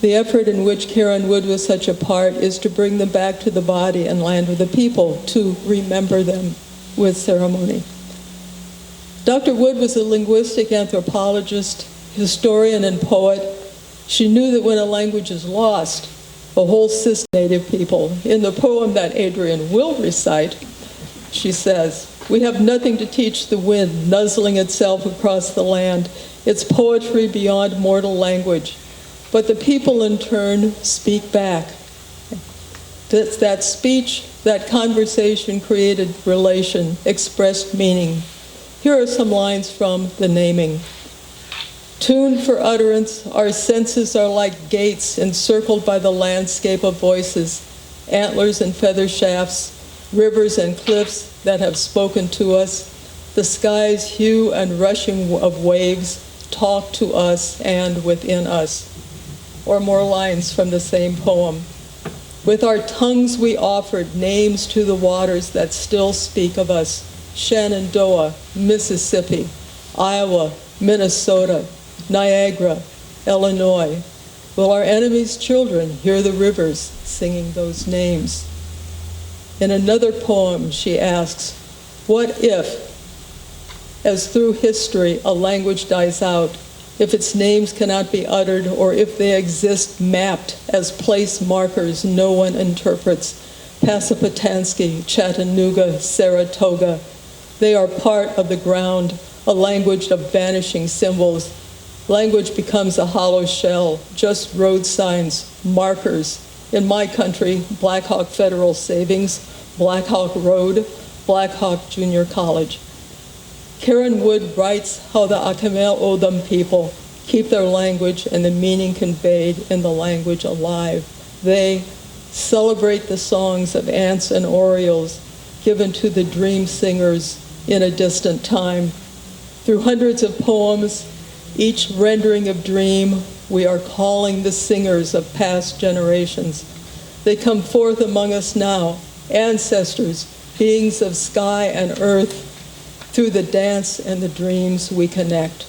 Speaker 10: The effort in which Karenne Wood was such a part is to bring them back to the body and land of the people, to remember them with ceremony. Dr. Wood was a linguistic anthropologist, historian, and poet. She knew that when a language is lost, a whole system of Native people. In the poem that Adrian will recite, she says, "We have nothing to teach the wind, nuzzling itself across the land. It's poetry beyond mortal language. But the people in turn speak back. That speech, that conversation created relation, expressed meaning." Here are some lines from the naming. Tuned for utterance, our senses are like gates encircled by the landscape of voices, antlers and feather shafts, rivers and cliffs that have spoken to us, the sky's hue and rushing of waves talk to us and within us. Or more lines from the same poem. With our tongues we offered names to the waters that still speak of us, Shenandoah, Mississippi, Iowa, Minnesota, Niagara, Illinois. Will our enemies' children hear the rivers singing those names? In another poem, she asks, what if, as through history a language dies out, if its names cannot be uttered, or if they exist mapped as place markers no one interprets? Passapotansky, Chattanooga, Saratoga, they are part of the ground, a language of vanishing symbols. Language becomes a hollow shell, just road signs, markers. In my country, Black Hawk Federal Savings, Black Hawk Road, Black Hawk Junior College. Karenne Wood writes how the Akamel Odom people keep their language and the meaning conveyed in the language alive. They celebrate the songs of ants and orioles given to the dream singers in a distant time. Through hundreds of poems, each rendering of dream, we are calling the singers of past generations. They come forth among us now, ancestors, beings of sky and earth. Through the dance and the dreams we connect.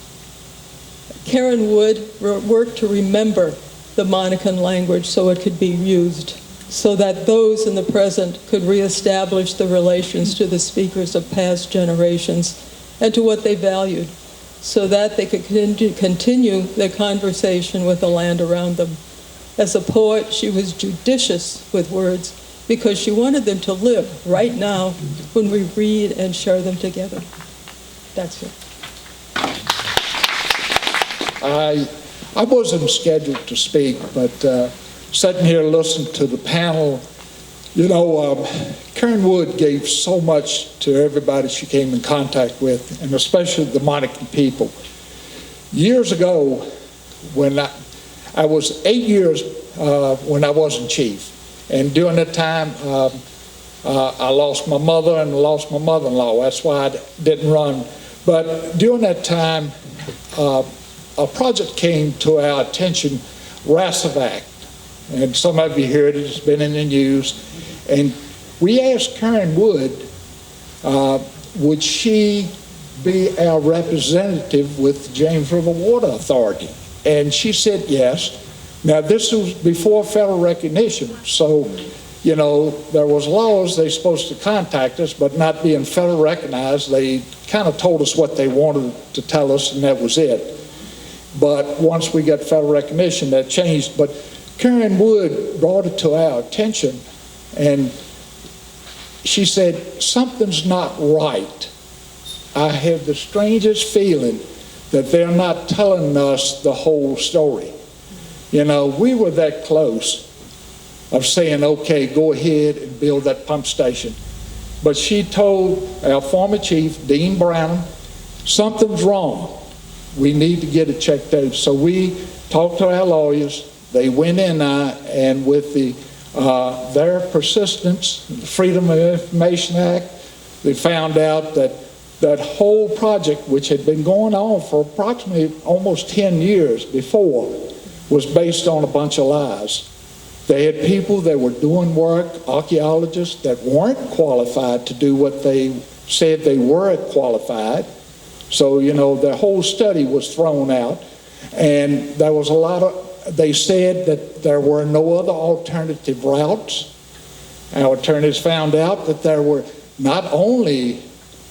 Speaker 10: Karenne Wood worked to remember the Monacan language so it could be used, so that those in the present could reestablish the relations to the speakers of past generations and to what they valued, so that they could continue their conversation with the land around them. As a poet, she was judicious with words because she wanted them to live right now when we read and share them together. That's it.
Speaker 2: I wasn't scheduled to speak, but sitting here listening to the panel, you know, Karenne Wood gave so much to everybody she came in contact with, and especially the Monacan people. Years ago, when I was 8 years when I wasn't chief, and during that time, I lost my mother and lost my mother-in-law. That's why I didn't run. But during that time, a project came to our attention, RASAVAC. And some of you heard it, it's been in the news. And we asked Karenne Wood, would she be our representative with the James River Water Authority? And she said yes. Now, this was before federal recognition, so, you know, there was laws they supposed to contact us, but not being federal recognized, they kind of told us what they wanted to tell us, and that was it. But once we got federal recognition, that changed. But Karenne Wood brought it to our attention, and she said, something's not right. I have the strangest feeling that they're not telling us the whole story. You know, we were that close of saying, okay, go ahead and build that pump station. But she told our former chief, Dean Brown, something's wrong. We need to get it checked out. So we talked to our lawyers. They went in and with their persistence, the Freedom of Information Act, they found out that that whole project, which had been going on for approximately almost 10 years before, was based on a bunch of lies. They had people that were doing work, archaeologists, that weren't qualified to do what they said they were qualified. So, you know, the whole study was thrown out. And there was a lot of, they said that there were no other alternative routes. Our attorneys found out that there were not only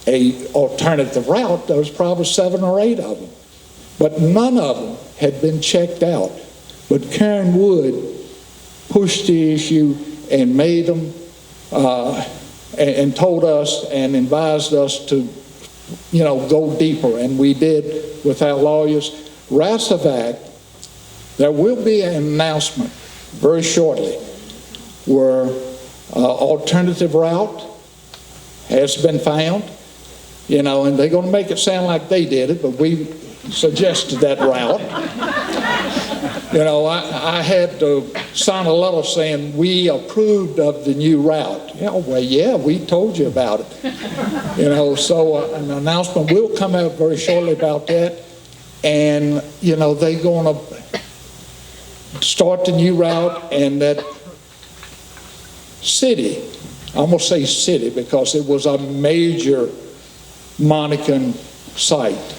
Speaker 2: an alternative route, there was probably 7 or 8 of them. But none of them had been checked out. But Karenne Wood pushed the issue and made them, and told us and advised us to, you know, go deeper. And we did with our lawyers. RASAVAC, there will be an announcement very shortly where alternative route has been found, you know, and they're going to make it sound like they did it, but we suggested that route. You know, I had to sign a letter saying we approved of the new route. Yeah, well, yeah, we told you about it. You know, so an announcement will come out very shortly about that. And, you know, they're going to start the new route, and that city, I'm going to say city because it was a major Monacan site.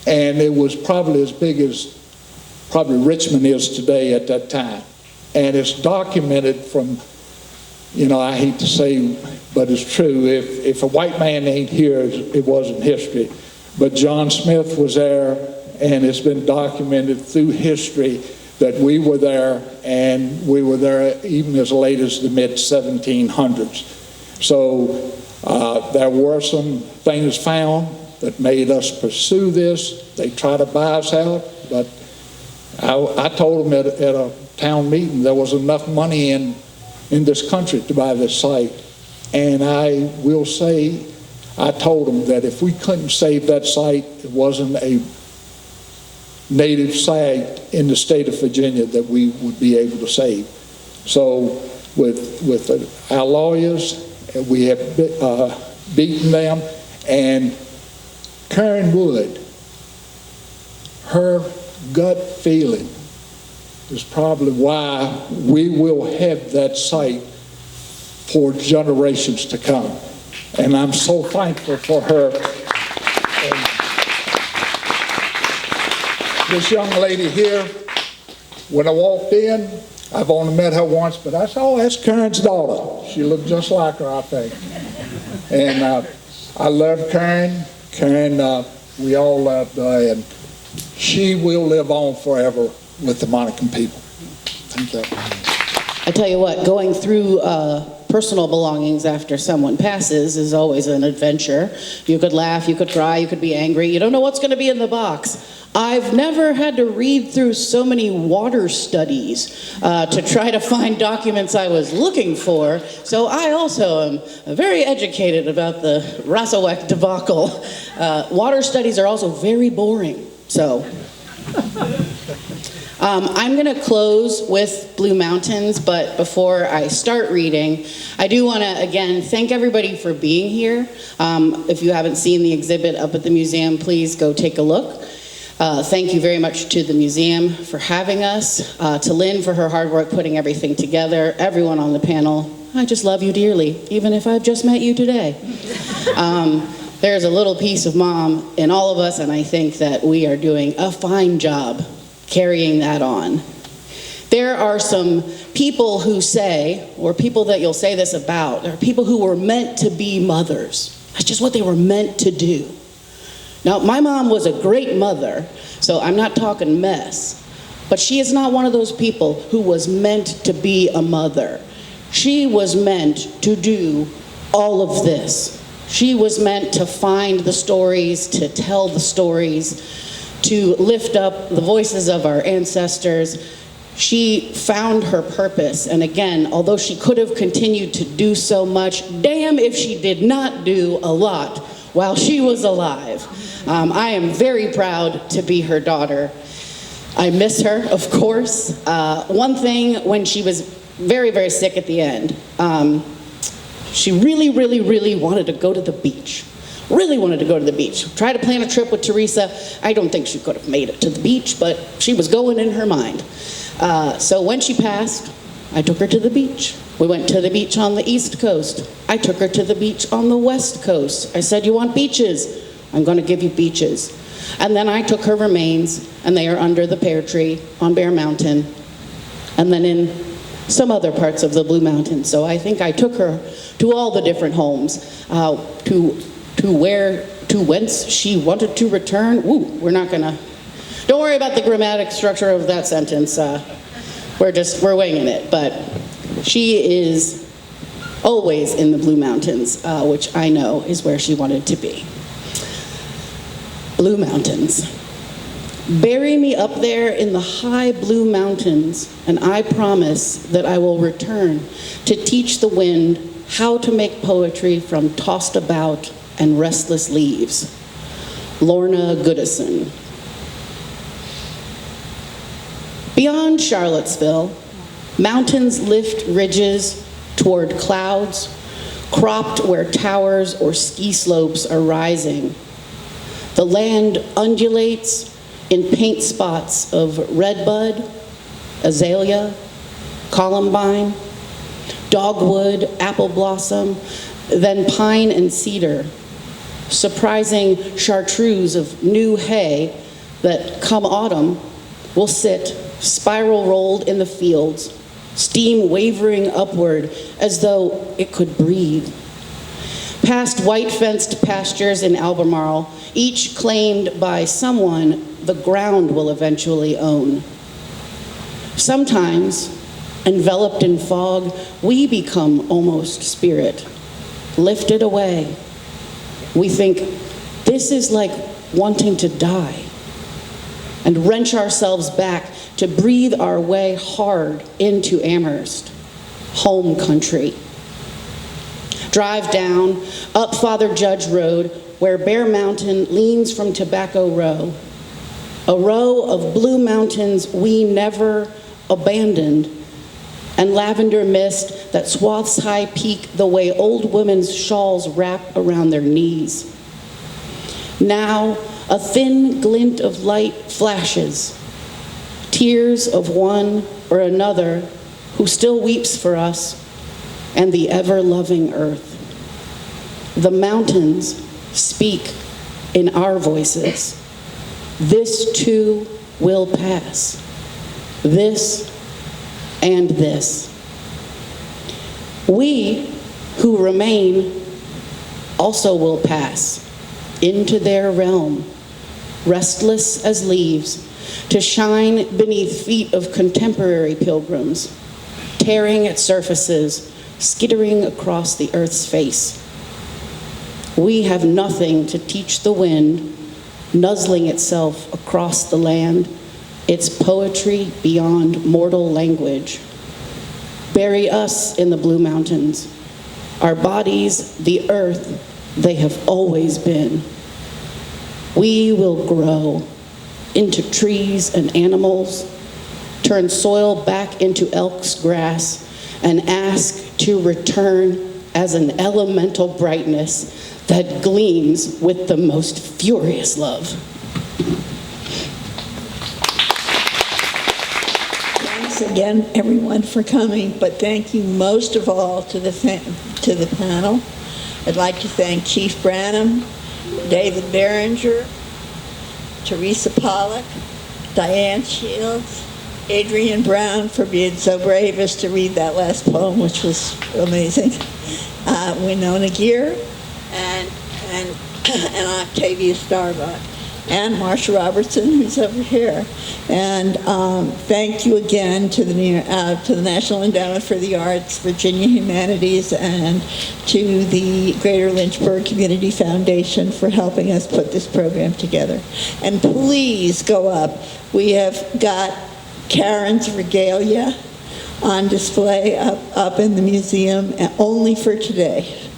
Speaker 2: And it was probably as big as probably Richmond is today at that time. And it's documented from, you know, I hate to say, but it's true. If a white man ain't here, it wasn't history. But John Smith was there, and it's been documented through history that we were there, and we were there even as late as the mid-1700s. So there were some things found that made us pursue this. They tried to buy us out, but I told them at a town meeting there was enough money in this country to buy this site. And I will say, I told them that if we couldn't save that site, it wasn't a native site in the state of Virginia that we would be able to save. So with our lawyers, we have beaten them, and Karenne Wood, her gut feeling is probably why we will have that site for generations to come. And I'm so thankful for her. And this young lady here, when I walked in, I've only met her once, but I said, oh, that's Karenne's daughter. She looked just like her, I think. And I love Karenne. Karenne, we all love her, and she will live on forever with the Monacan people. Thank you.
Speaker 6: I tell you what, going through personal belongings after someone passes is always an adventure. You could laugh, you could cry, you could be angry. You don't know what's going to be in the box. I've never had to read through so many water studies to try to find documents I was looking for. So I also am very educated about the Rasawek debacle. Water studies are also very boring. So I'm going to close with Blue Mountains, but before I start reading, I do want to, again, thank everybody for being here. If you haven't seen the exhibit up at the museum, please go take a look. Thank you very much to the museum for having us, to Lynn for her hard work putting everything together, everyone on the panel. I just love you dearly, even if I've just met you today. There's a little piece of Mom in all of us, and I think that we are doing a fine job carrying that on. There are some people who say, or people that you'll say this about, there are people who were meant to be mothers. That's just what they were meant to do. Now, my mom was a great mother, so I'm not talking mess, but she is not one of those people who was meant to be a mother. She was meant to do all of this. She was meant to find the stories, to tell the stories, to lift up the voices of our ancestors. She found her purpose, and again, although she could have continued to do so much, damn if she did not do a lot while she was alive. I am very proud to be her daughter. I miss her, of course. One thing, when she was very, very sick at the end, she really, really, really wanted to go to the beach. Really wanted to go to the beach. Tried to plan a trip with Teresa. I don't think she could have made it to the beach, but she was going in her mind. So when she passed, I took her to the beach. We went to the beach on the East Coast. I took her to the beach on the West Coast. I said, you want beaches? I'm going to give you beaches. And then I took her remains, and they are under the pear tree on Bear Mountain, and then in some other parts of the Blue Mountains. So I think I took her to all the different homes, to whence she wanted to return. Ooh, don't worry about the grammatic structure of that sentence. We're winging it, but she is always in the Blue Mountains, which I know is where she wanted to be. Blue Mountains. Bury me up there in the high blue mountains, and I promise that I will return to teach the wind how to make poetry from tossed about and restless leaves. Lorna Goodison. Beyond Charlottesville, mountains lift ridges toward clouds, cropped where towers or ski slopes are rising. The land undulates in paint spots of redbud, azalea, columbine, dogwood, apple blossom, then pine and cedar, surprising chartreuse of new hay that come autumn will sit spiral rolled in the fields, steam wavering upward as though it could breathe. Past white-fenced pastures in Albemarle, each claimed by someone the ground will eventually own. Sometimes, enveloped in fog, we become almost spirit, lifted away. We think, this is like wanting to die, and wrench ourselves back to breathe our way hard into Amherst, home country. Drive down, up Father Judge Road, where Bear Mountain leans from Tobacco Row. A row of blue mountains we never abandoned, and lavender mist that swaths High Peak the way old women's shawls wrap around their knees. Now, a thin glint of light flashes, tears of one or another who still weeps for us, and the ever-loving earth. The mountains speak in our voices. This too will pass. This and this. We who remain also will pass into their realm, restless as leaves, to shine beneath feet of contemporary pilgrims, tearing at surfaces, skittering across the earth's face. We have nothing to teach the wind, nuzzling itself across the land, its poetry beyond mortal language. Bury us in the Blue Mountains, our bodies the earth they have always been. We will grow into trees and animals, turn soil back into elk's grass, and ask to return as an elemental brightness that gleams with the most furious love.
Speaker 1: Thanks again, everyone, for coming, but thank you most of all to the panel. I'd like to thank Chief Branham, David Behringer, Teresa Pollock, Diane Shields, Adrian Brown for being so brave as to read that last poem, which was amazing, Winona Gear, and Octavia Starbuck, and Marcia Robertson, who's over here. And thank you again to the National Endowment for the Arts, Virginia Humanities, and to the Greater Lynchburg Community Foundation for helping us put this program together. And please go up. We have got Karenne's regalia on display up in the museum, only for today.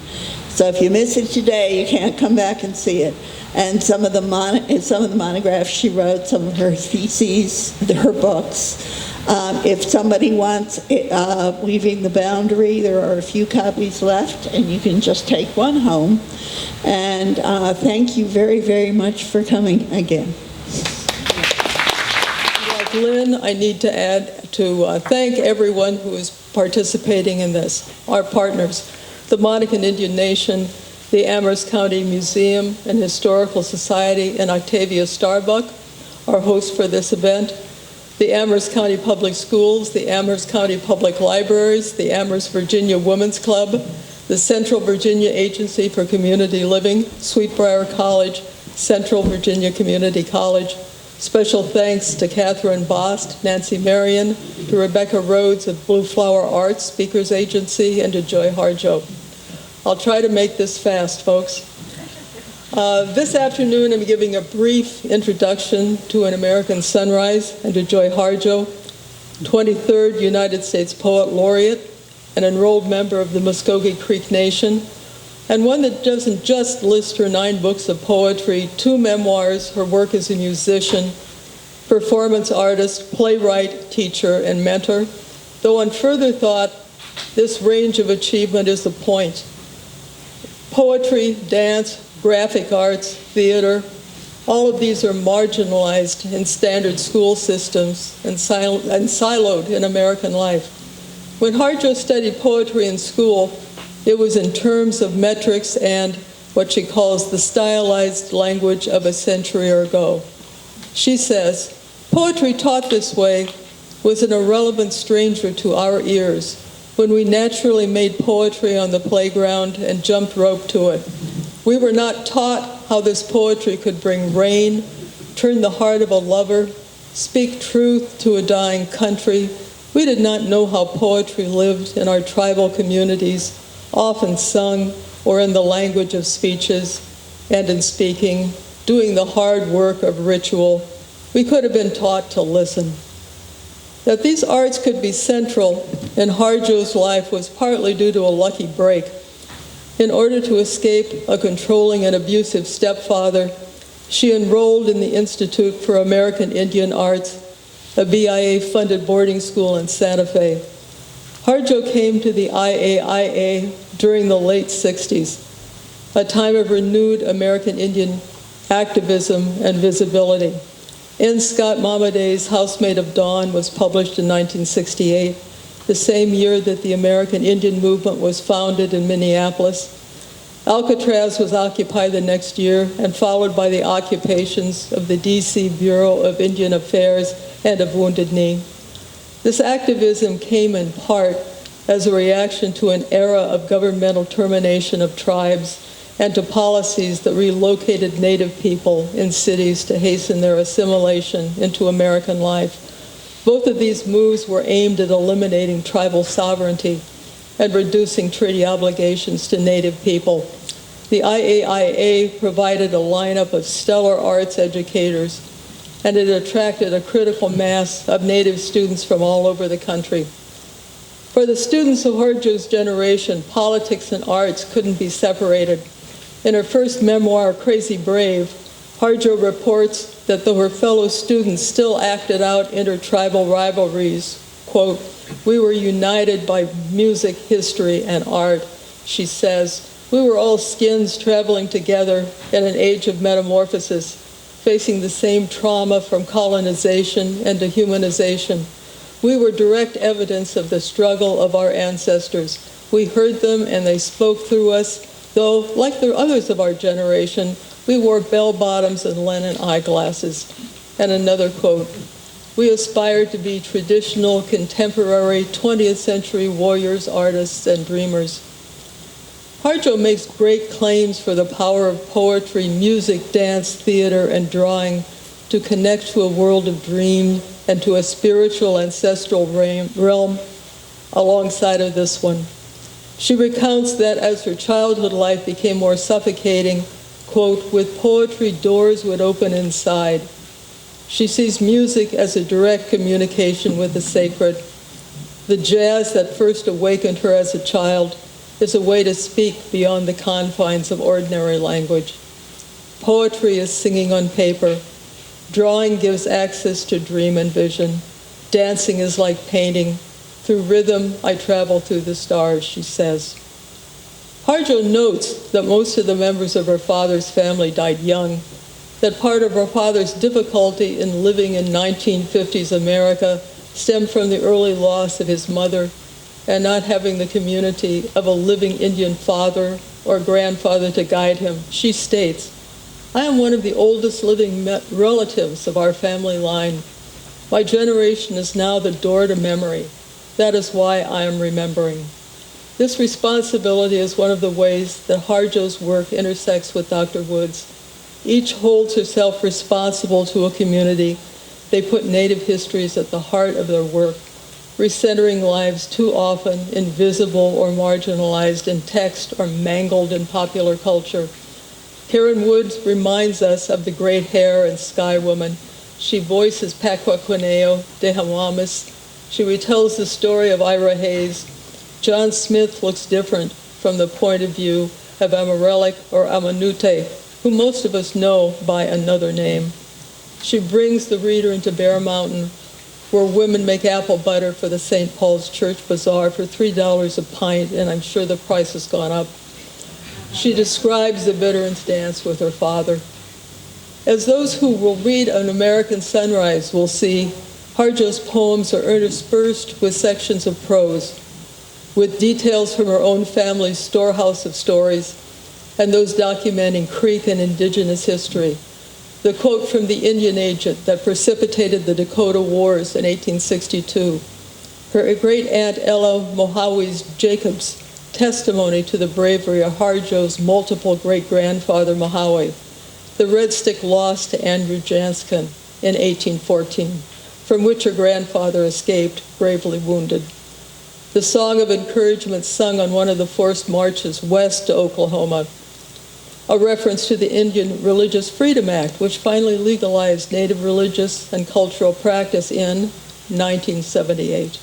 Speaker 1: So if you miss it today, you can't come back and see it. And some of the monographs she wrote, some of her theses, her books. If somebody wants Weaving the Boundary, there are a few copies left, and you can just take one home. And thank you very, very much for coming again.
Speaker 10: Like Lynn, I need to add to thank everyone who is participating in this, our partners, the Monacan Indian Nation, the Amherst County Museum and Historical Society, and Octavia Starbuck, our host for this event, the Amherst County Public Schools, the Amherst County Public Libraries, the Amherst Virginia Women's Club, the Central Virginia Agency for Community Living, Sweetbriar College, Central Virginia Community College. Special thanks to Catherine Bost, Nancy Marion, to Rebecca Rhodes of Blue Flower Arts Speakers Agency, and to Joy Harjo. I'll try to make this fast, folks. This afternoon, I'm giving a brief introduction to An American Sunrise and to Joy Harjo, 23rd United States Poet Laureate, an enrolled member of the Muskogee Creek Nation, and one that doesn't just list her 9 books of poetry, 2 memoirs, her work as a musician, performance artist, playwright, teacher, and mentor, though on further thought, this range of achievement is the point. Poetry, dance, graphic arts, theater, all of these are marginalized in standard school systems and siloed in American life. When Harjo studied poetry in school, it was in terms of metrics and what she calls the stylized language of a century ago. She says, poetry taught this way was an irrelevant stranger to our ears when we naturally made poetry on the playground and jumped rope to it. We were not taught how this poetry could bring rain, turn the heart of a lover, speak truth to a dying country. We did not know how poetry lived in our tribal communities, often sung or in the language of speeches and in speaking, doing the hard work of ritual. We could have been taught to listen. That these arts could be central in Harjo's life was partly due to a lucky break. In order to escape a controlling and abusive stepfather, she enrolled in the Institute for American Indian Arts, a BIA-funded boarding school in Santa Fe. Harjo came to the IAIA during the late 60s, a time of renewed American Indian activism and visibility. N. Scott Momaday's Housemaid of Dawn was published in 1968, the same year that the American Indian movement was founded in Minneapolis. Alcatraz was occupied the next year and followed by the occupations of the D.C. Bureau of Indian Affairs and of Wounded Knee. This activism came in part as a reaction to an era of governmental termination of tribes and to policies that relocated Native people in cities to hasten their assimilation into American life. Both of these moves were aimed at eliminating tribal sovereignty and reducing treaty obligations to Native people. The IAIA provided a lineup of stellar arts educators, and it attracted a critical mass of Native students from all over the country. For the students of Harjo's generation, politics and arts couldn't be separated. In her first memoir, Crazy Brave, Harjo reports that though her fellow students still acted out intertribal rivalries, quote, "We were united by music, history, and art," she says. "We were all skins traveling together in an age of metamorphosis, facing the same trauma from colonization and dehumanization. We were direct evidence of the struggle of our ancestors. We heard them and they spoke through us, though, like the others of our generation, we wore bell-bottoms and linen eyeglasses." And another quote, "We aspired to be traditional, contemporary, 20th century warriors, artists, and dreamers." Harjo makes great claims for the power of poetry, music, dance, theater, and drawing to connect to a world of dreams and to a spiritual ancestral realm alongside of this one. She recounts that as her childhood life became more suffocating, quote, "With poetry, doors would open inside." She sees music as a direct communication with the sacred. The jazz that first awakened her as a child is a way to speak beyond the confines of ordinary language. Poetry is singing on paper. Drawing gives access to dream and vision. Dancing is like painting. Through rhythm, I travel through the stars, she says. Harjo notes that most of the members of her father's family died young, that part of her father's difficulty in living in 1950s America stemmed from the early loss of his mother and not having the community of a living Indian father or grandfather to guide him. She states, "I am one of the oldest living relatives of our family line. My generation is now the door to memory. That is why I am remembering." This responsibility is one of the ways that Harjo's work intersects with Dr. Wood's. Each holds herself responsible to a community. They put Native histories at the heart of their work, recentering lives too often invisible or marginalized in text or mangled in popular culture. Karenne Wood reminds us of the great hair and sky woman. She voices Paquaquineo de Hawamis. She retells the story of Ira Hayes. John Smith looks different from the point of view of Amarelik or Amanute, who most of us know by another name. She brings the reader into Bear Mountain, where women make apple butter for the St. Paul's Church Bazaar for $3 a pint, and I'm sure the price has gone up. She describes the Veterans Dance with her father. As those who will read An American Sunrise will see, Harjo's poems are interspersed with sections of prose, with details from her own family's storehouse of stories, and those documenting Creek and indigenous history. The quote from the Indian agent that precipitated the Dakota Wars in 1862, her great-aunt Ella Mohawi's Jacobs' testimony to the bravery of Harjo's multiple great-grandfather Mohawi, the Red Stick lost to Andrew Janskin in 1814, from which her grandfather escaped, gravely wounded. The song of encouragement sung on one of the forced marches west to Oklahoma, a reference to the Indian Religious Freedom Act, which finally legalized Native religious and cultural practice in 1978.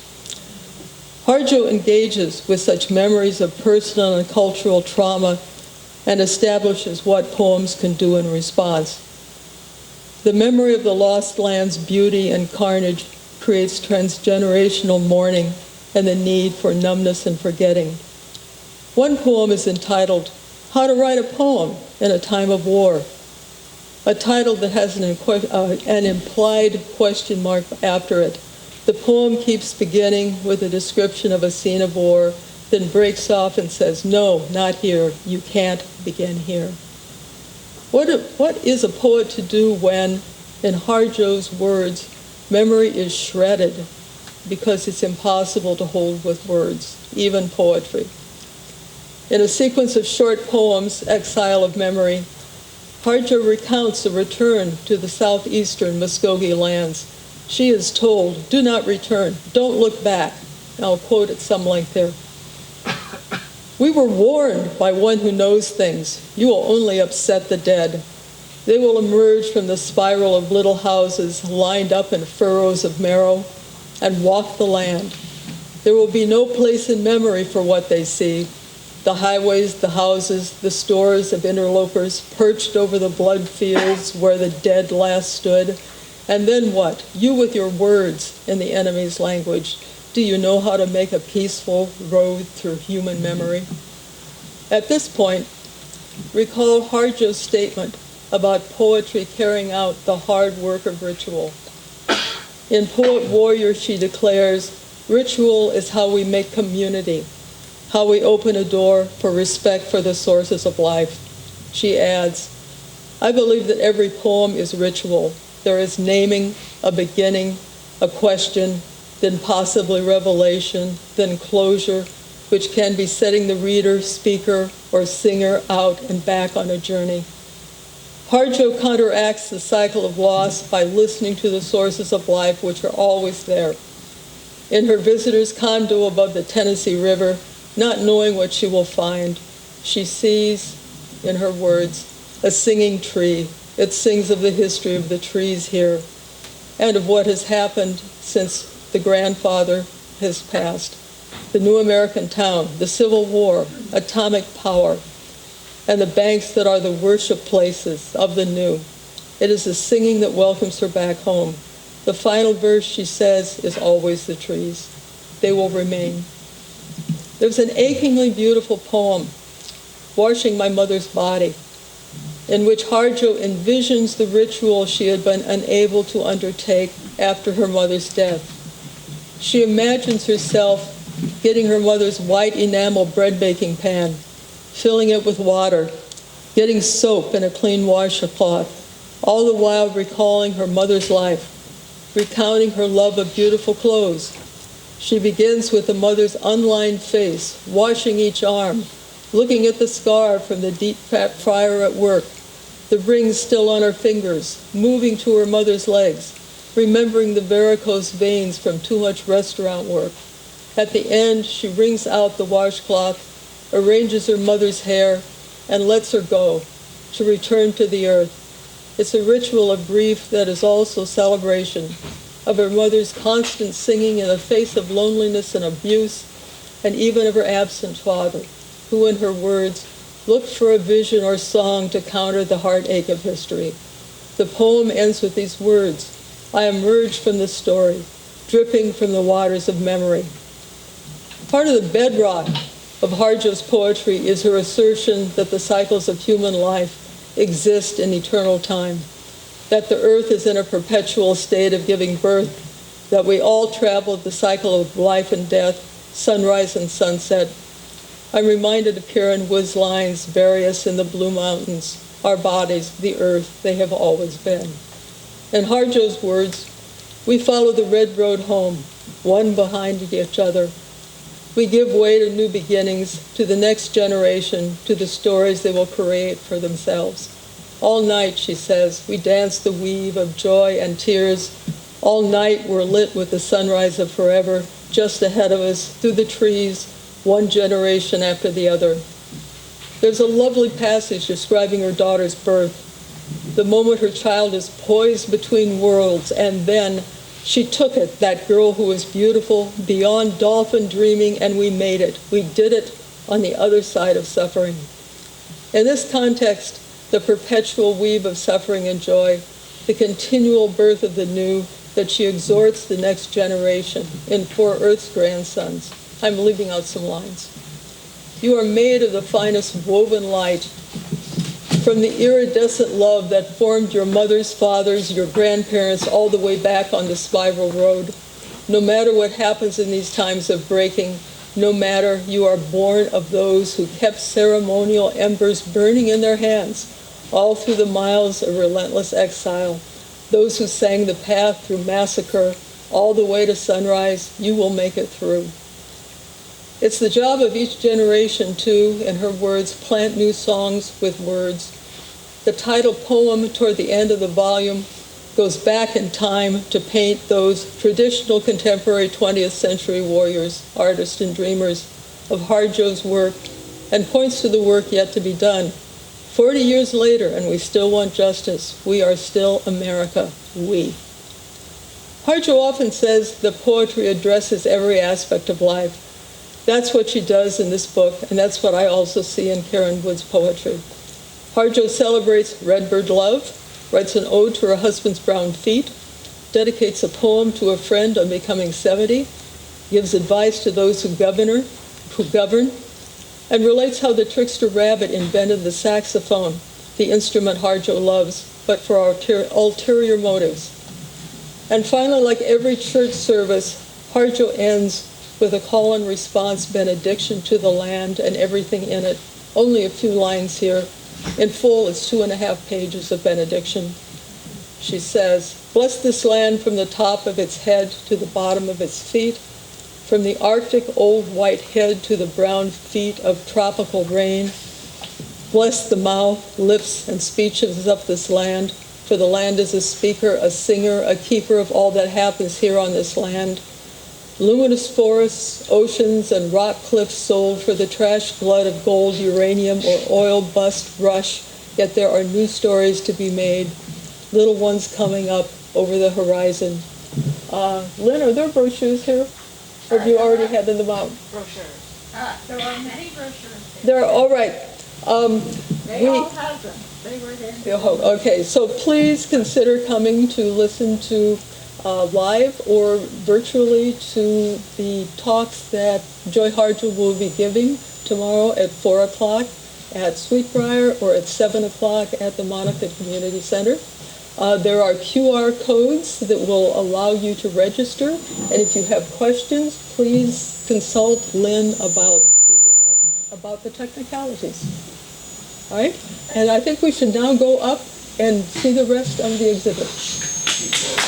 Speaker 10: Harjo engages with such memories of personal and cultural trauma and establishes what poems can do in response. The memory of the lost land's beauty and carnage creates transgenerational mourning and the need for numbness and forgetting. One poem is entitled, How to Write a Poem in a Time of War, a title that has an implied question mark after it. The poem keeps beginning with a description of a scene of war, then breaks off and says, no, not here, you can't begin here. What is a poet to do when, in Harjo's words, memory is shredded because it's impossible to hold with words, even poetry? In a sequence of short poems, Exile of Memory, Harjo recounts a return to the southeastern Muskogee lands. She is told, do not return, don't look back. I'll quote at some length here. We were warned by one who knows things. You will only upset the dead. They will emerge from the spiral of little houses lined up in furrows of marrow and walk the land. There will be no place in memory for what they see. The highways, the houses, the stores of interlopers perched over the blood fields where the dead last stood. And then what? You with your words in the enemy's language. Do you know how to make a peaceful road through human memory? At this point, recall Harjo's statement about poetry carrying out the hard work of ritual. In Poet Warrior, she declares, ritual is how we make community, how we open a door for respect for the sources of life. She adds, I believe that every poem is ritual. There is naming, a beginning, a question, then possibly revelation, then closure, which can be setting the reader, speaker, or singer out and back on a journey. Harjo counteracts the cycle of loss by listening to the sources of life which are always there. In her visitor's condo above the Tennessee River, not knowing what she will find, she sees, in her words, a singing tree. It sings of the history of the trees here and of what has happened since the grandfather has passed. The new American town, the Civil War, atomic power, and the banks that are the worship places of the new. It is a singing that welcomes her back home. The final verse, she says, is always the trees. They will remain. There's an achingly beautiful poem, Washing My Mother's Body, in which Harjo envisions the ritual she had been unable to undertake after her mother's death. She imagines herself getting her mother's white enamel bread baking pan, filling it with water, getting soap and a clean washcloth, all the while recalling her mother's life, recounting her love of beautiful clothes. She begins with the mother's unlined face, washing each arm, looking at the scar from the deep fat fryer at work, the rings still on her fingers, moving to her mother's legs, remembering the varicose veins from too much restaurant work. At the end, she wrings out the washcloth, arranges her mother's hair, and lets her go to return to the earth. It's a ritual of grief that is also celebration of her mother's constant singing in the face of loneliness and abuse, and even of her absent father, who, in her words, looked for a vision or song to counter the heartache of history. The poem ends with these words, I emerged from the story, dripping from the waters of memory. Part of the bedrock of Harjo's poetry is her assertion that the cycles of human life exist in eternal time, that the earth is in a perpetual state of giving birth, that we all travel the cycle of life and death, sunrise and sunset. I'm reminded of Karenne Wood's lines, bury us in the blue mountains, our bodies, the earth, they have always been. In Harjo's words, we follow the red road home, one behind each other. We give way to new beginnings, to the next generation, to the stories they will create for themselves. All night, she says, we dance the weave of joy and tears. All night we're lit with the sunrise of forever, just ahead of us, through the trees, one generation after the other. There's a lovely passage describing her daughter's birth, the moment her child is poised between worlds, and then She took it, that girl who was beautiful, beyond dolphin dreaming, and we made it. We did it on the other side of suffering. In this context, the perpetual weave of suffering and joy, the continual birth of the new, that she exhorts the next generation in For Earth's Grandsons. I'm leaving out some lines. You are made of the finest woven light, from the iridescent love that formed your mother's fathers, your grandparents, all the way back on the spiral road. No matter what happens in these times of breaking, no matter, you are born of those who kept ceremonial embers burning in their hands, all through the miles of relentless exile. Those who sang the path through massacre, all the way to sunrise, you will make it through. It's the job of each generation to, in her words, plant new songs with words. The title poem toward the end of the volume goes back in time to paint those traditional contemporary 20th century warriors, artists, and dreamers of Harjo's work, and points to the work yet to be done. 40 years later, and we still want justice. We are still America, we. Harjo often says that poetry addresses every aspect of life. That's what she does in this book, and that's what I also see in Karenne Wood's poetry. Harjo celebrates redbird love, writes an ode to her husband's brown feet, dedicates a poem to a friend on becoming 70, gives advice to those who govern, and relates how the trickster rabbit invented the saxophone, the instrument Harjo loves, but for ulterior motives. And finally, like every church service, Harjo ends with a call and response benediction to the land and everything in it. Only a few lines here. In full, it's 2.5 pages of benediction. She says, "Bless this land from the top of its head to the bottom of its feet, from the Arctic old white head to the brown feet of tropical rain. Bless the mouth, lips, and speeches of this land, for the land is a speaker, a singer, a keeper of all that happens here on this land. Luminous forests, oceans, and rock cliffs sold for the trash flood of gold, uranium, or oil bust rush, yet there are new stories to be made, little ones coming up over the horizon." Lynn, are there brochures here? Or have you already handed them out?
Speaker 1: Brochures. There are many brochures.
Speaker 10: There are, all right.
Speaker 1: They all have them. They were there.
Speaker 10: Okay, so please consider coming to listen to live or virtually to the talks that Joy Harjo will be giving tomorrow at 4 o'clock at Sweetbriar or at 7 o'clock at the Monacan Community Center. There are QR codes that will allow you to register, and if you have questions, please consult Lynn about the technicalities. All right? And I think we should now go up and see the rest of the exhibit.